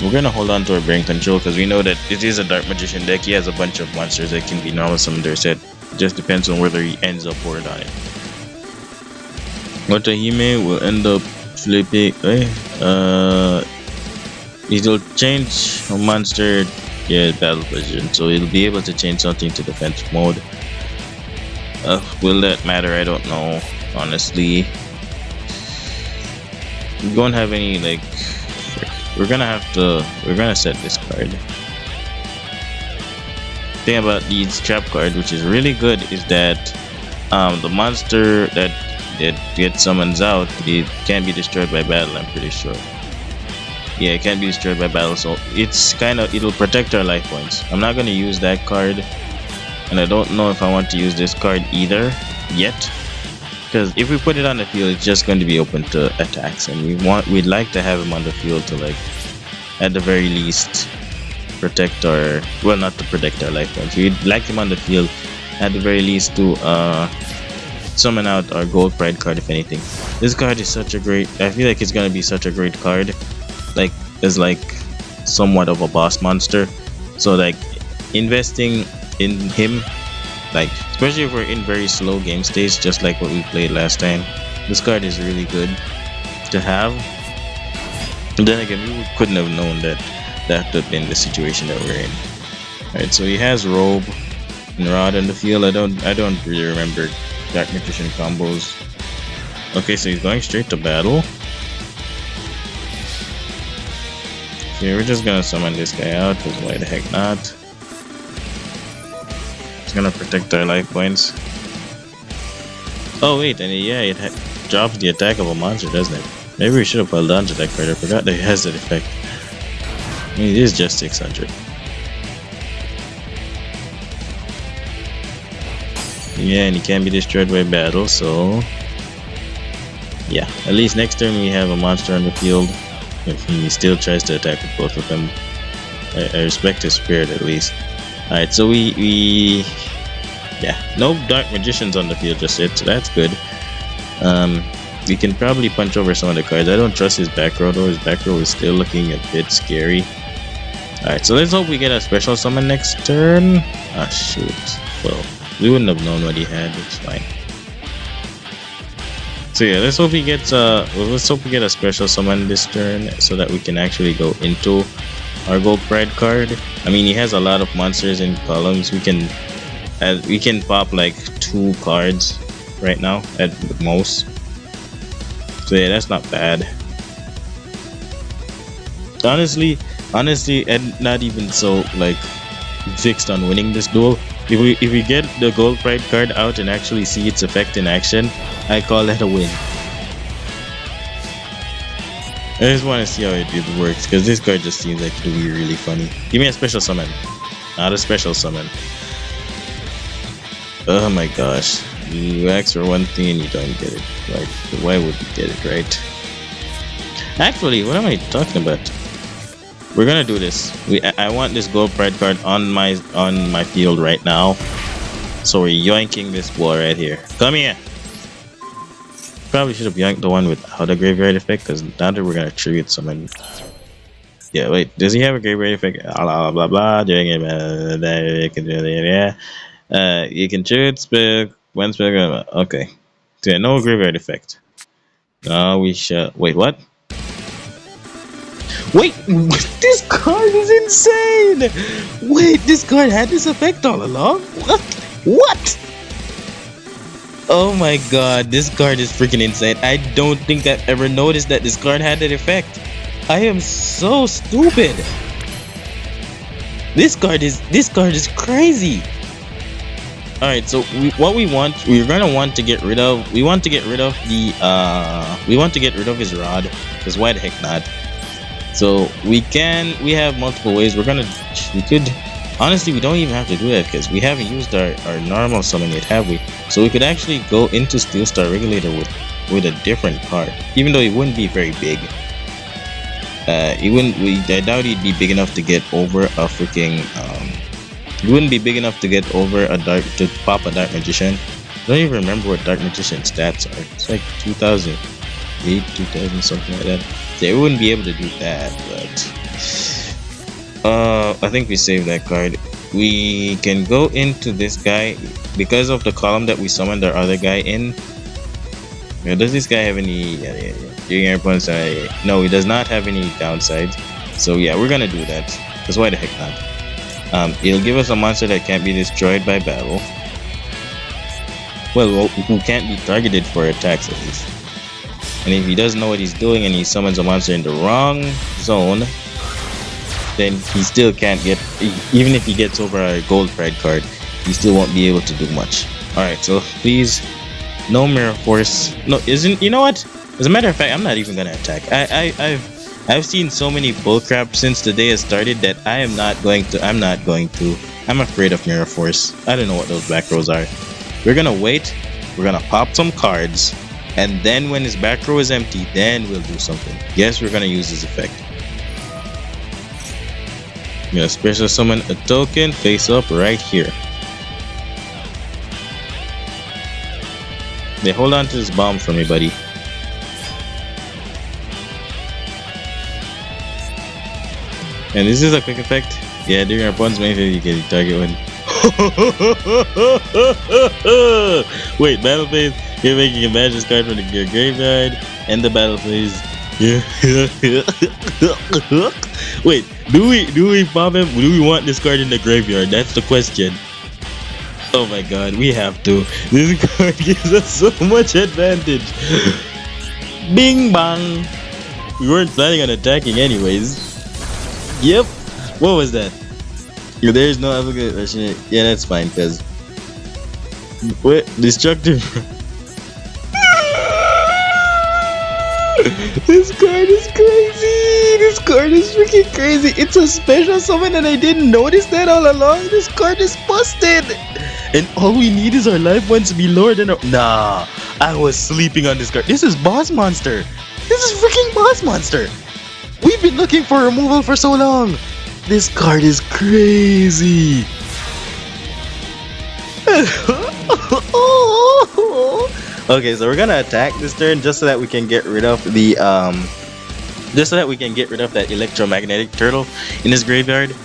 We're gonna hold on to our brain control because we know that it is a dark magician deck. He has a bunch of monsters that can be normal summoned or set. It just depends on whether he ends up board on it. Otahime will end up flipping. It'll change a monster battle position, so it'll be able to change something to defensive mode. Will that matter? I don't know. Honestly, we don't have any like. We're gonna set this card. Thing about these trap card, which is really good, is that the monster that gets summons out, it can't be destroyed by battle. I'm pretty sure. Yeah, it can't be destroyed by battle, so it'll protect our life points. I'm not gonna use that card, and I don't know if I want to use this card either yet. Because if we put it on the field, it's just going to be open to attacks, and we'd like to have him on the field to like, at the very least, protect our not to protect our life points. We'd like him on the field, at the very least, to summon out our gold pride card if anything. This card is such a great. I feel like it's gonna be such a great card, like as like somewhat of a boss monster. So like investing in him. Like, especially if we're in very slow game states, just like what we played last time, this card is really good to have. And then again, we couldn't have known that would have been the situation that we're in. Alright, so he has Robe and Rod on the field. I don't really remember Dark Magician combos. Okay, so he's going straight to battle. So we're just gonna summon this guy out, because why the heck not? Gonna protect our life points. Oh wait, and yeah, it drops the attack of a monster, doesn't it? Maybe we should have held on to that card. I forgot that it has that effect. I mean, it is just 600. Yeah, and he can't be destroyed by battle, so yeah. At least next turn we have a monster on the field. If he still tries to attack with both of them, I respect his spirit at least. Alright, so yeah, no dark magicians on the field just yet, so that's good. We can probably punch over some of the cards. I don't trust his back row though. His back row is still looking a bit scary. Alright, so let's hope we get a special summon next turn. Ah shoot. Well, we wouldn't have known what he had, it's fine. So yeah, let's hope he gets let's hope we get a special summon this turn so that we can actually go into our gold pride card. I mean, he has a lot of monsters in columns. We can pop like 2 cards right now at the most. So yeah, that's not bad. Honestly, and not even so like fixed on winning this duel. If we get the gold pride card out and actually see its effect in action, I call that a win. I just want to see how it works, because this card just seems like it would be really funny. Give me a special summon. Not a special summon. Oh my gosh. You ask for one thing and you don't get it. Like, why would you get it, right? Actually, what am I talking about? We're gonna do this. I want this gold pride card on my field right now. So we're yoinking this boy right here. Come here. Probably should have yoinked the one without a graveyard effect, because now that we're gonna tribute summon. Yeah, wait. Does he have a graveyard effect? Blah blah blah. Doing it. Yeah. You can tribute spell one spell. Okay. So yeah, no graveyard effect. Now we shall. Wait, what? Wait, this card is insane! Wait, this card had this effect all along? What? What? Oh my god, this card is freaking insane. I don't think I've ever noticed that this card had that effect. I am so stupid. This card is crazy. Alright, so we're gonna want to get rid of, we want to get rid of his rod, because why the heck not? So we have multiple ways. Honestly, we don't even have to do that because we haven't used our normal summon yet, have we? So we could actually go into Steel Star Regulator with a different card, even though it wouldn't be very big. I doubt he'd be big enough to get over a freaking, it wouldn't be big enough to get over to pop a Dark Magician. I don't even remember what Dark Magician stats are. It's like 2008, 2000, something like that. They wouldn't be able to do that, but I think we saved that card. We can go into this guy because of the column that we summoned our other guy in. Does this guy have any no, he does not have any downsides. So yeah, we're gonna do that, because why the heck not? It'll give us a monster that can't be destroyed by battle. Well, who can't be targeted for attacks at least. And if he doesn't know what he's doing and he summons a monster in the wrong zone, then he still can't get, even if he gets over a gold pride card, he still won't be able to do much. Alright, so please, no Mirror Force. No, you know what? As a matter of fact, I'm not even gonna attack. I've seen so many bullcrap since the day has started that I'm afraid of Mirror Force. I don't know what those back rows are. We're gonna wait, we're gonna pop some cards, and then when his back row is empty, then we'll do something. Yes, we're gonna use his effect. I'm gonna special summon a token face up right here. They hold on to this bomb for me, buddy. And this is a quick effect. Yeah, during your opponent's main phase, you get a target one. Wait, battle phase. You're making a magic card from your graveyard. End the battle phase. Wait, do we pop him? Do we want this card in the graveyard? That's the question. Oh my god, we have to. This card gives us so much advantage. Bing bang. We weren't planning on attacking anyways. Yep. What was that? There's no application. Yeah, that's fine, cause what destructive. This card is crazy. This card is freaking crazy. It's a special summon and I didn't notice that all along. This card is busted. And all we need is our life points to be lower than our... Nah, I was sleeping on this card. This is Boss Monster. This is freaking Boss Monster. We've been looking for removal for so long. This card is crazy. Okay, so we're gonna attack this turn just so that we can get rid of the that electromagnetic turtle in his graveyard.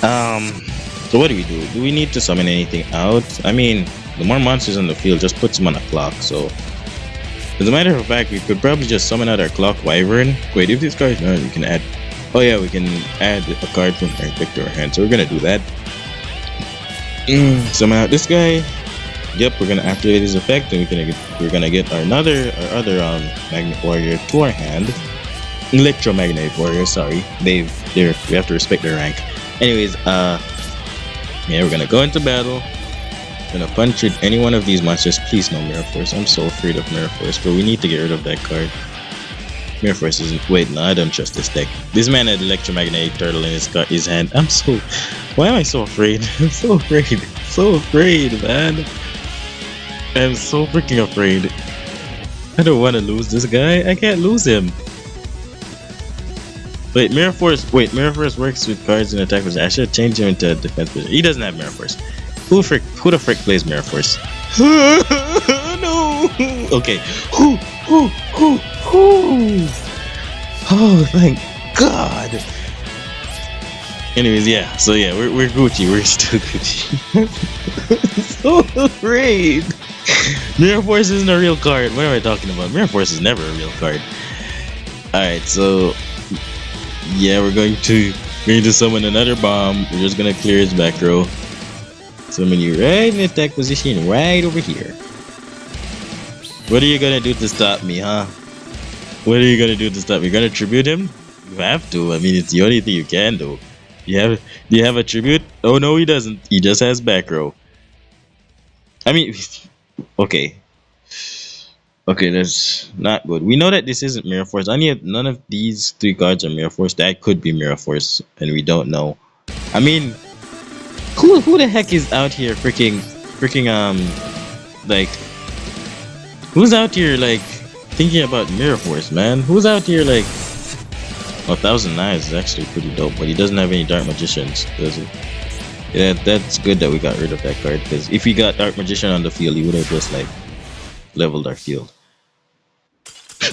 So what do? Do we need to summon anything out? I mean, the more monsters on the field just puts them on a clock. So as a matter of fact, we could probably just summon out our Clock Wyvern. Wait, if this card is not, we can add. Oh yeah, we can add a card from our deck to our hand. So we're gonna do that. Summon out this guy. Yep, we're gonna activate his effect, and we're gonna get our other Magnet Warrior to our hand. Electromagnetic Warrior, sorry. We have to respect their rank. Anyways, yeah, we're gonna go into battle. Gonna punch with any one of these monsters. Please no Mirror Force. I'm so afraid of Mirror Force, but we need to get rid of that card. Mirror Force isn't. Wait, no, I don't trust this deck. This man had electromagnetic turtle in his hand. Why am I so afraid? I'm so afraid. So afraid, man. I'm so freaking afraid. I don't want to lose this guy. I can't lose him. Wait, Mirror Force. Wait, Mirror Force works with cards in attack position. I should change him into defense position. He doesn't have Mirror Force. Who the frick plays Mirror Force? No. Okay. Who? Oh, thank God. Anyways, yeah. So yeah, we're Gucci. We're still Gucci. So afraid. Mirror Force isn't a real card. What am I talking about? Mirror Force is never a real card. Alright, so yeah, we're going to summon another bomb. We're just gonna clear his back row. Summon you right in attack position, right over here. What are you gonna do to stop me, huh? What are you gonna do to stop me? You're gonna tribute him? You have to. I mean, it's the only thing you can do. Do you have a tribute? Oh no, he doesn't. He just has back row. I mean, okay. Okay, that's not good. We know that this isn't Mirror Force. None of these three cards are Mirror Force. That could be Mirror Force, and we don't know. I mean, who the heck is out here freaking like who's out here like thinking about Mirror Force, man? Who's out here like 1,000 Knives is actually pretty dope, but he doesn't have any Dark Magicians, does he? Yeah, that's good that we got rid of that card, because if he got Dark Magician on the field, he would have just like leveled our field.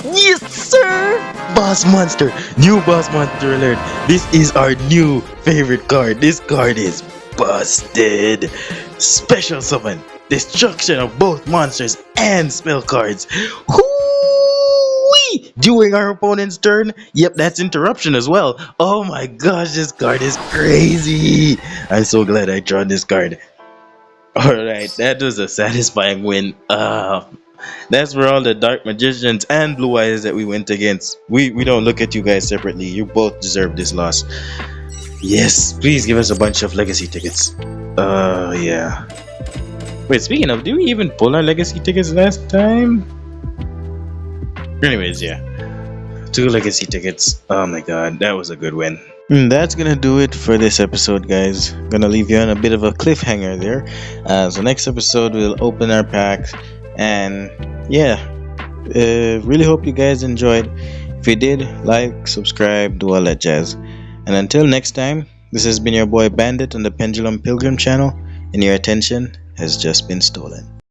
Yes, sir! Boss Monster! New Boss Monster alert! This is our new favorite card. This card is busted! Special Summon! Destruction of both monsters and spell cards! Hoo-wee! During our opponent's turn? Yep, that's interruption as well. Oh my gosh, this card is crazy! I'm so glad I drawn this card. Alright, that was a satisfying win. That's for all the Dark Magicians and Blue Eyes that we went against. We don't look at you guys separately. You both deserve this loss. Yes, please give us a bunch of legacy tickets. Yeah. Wait, speaking of, did we even pull our legacy tickets last time? Anyways, yeah. 2 legacy tickets. Oh my god, that was a good win. That's gonna do it for this episode, guys. Gonna leave you on a bit of a cliffhanger there. So next episode we'll open our packs. And yeah, really hope you guys enjoyed. If you did, like, subscribe, do all that jazz. And until next time, this has been your boy Bandit on the Pendulum Pilgrim channel, and your attention has just been stolen.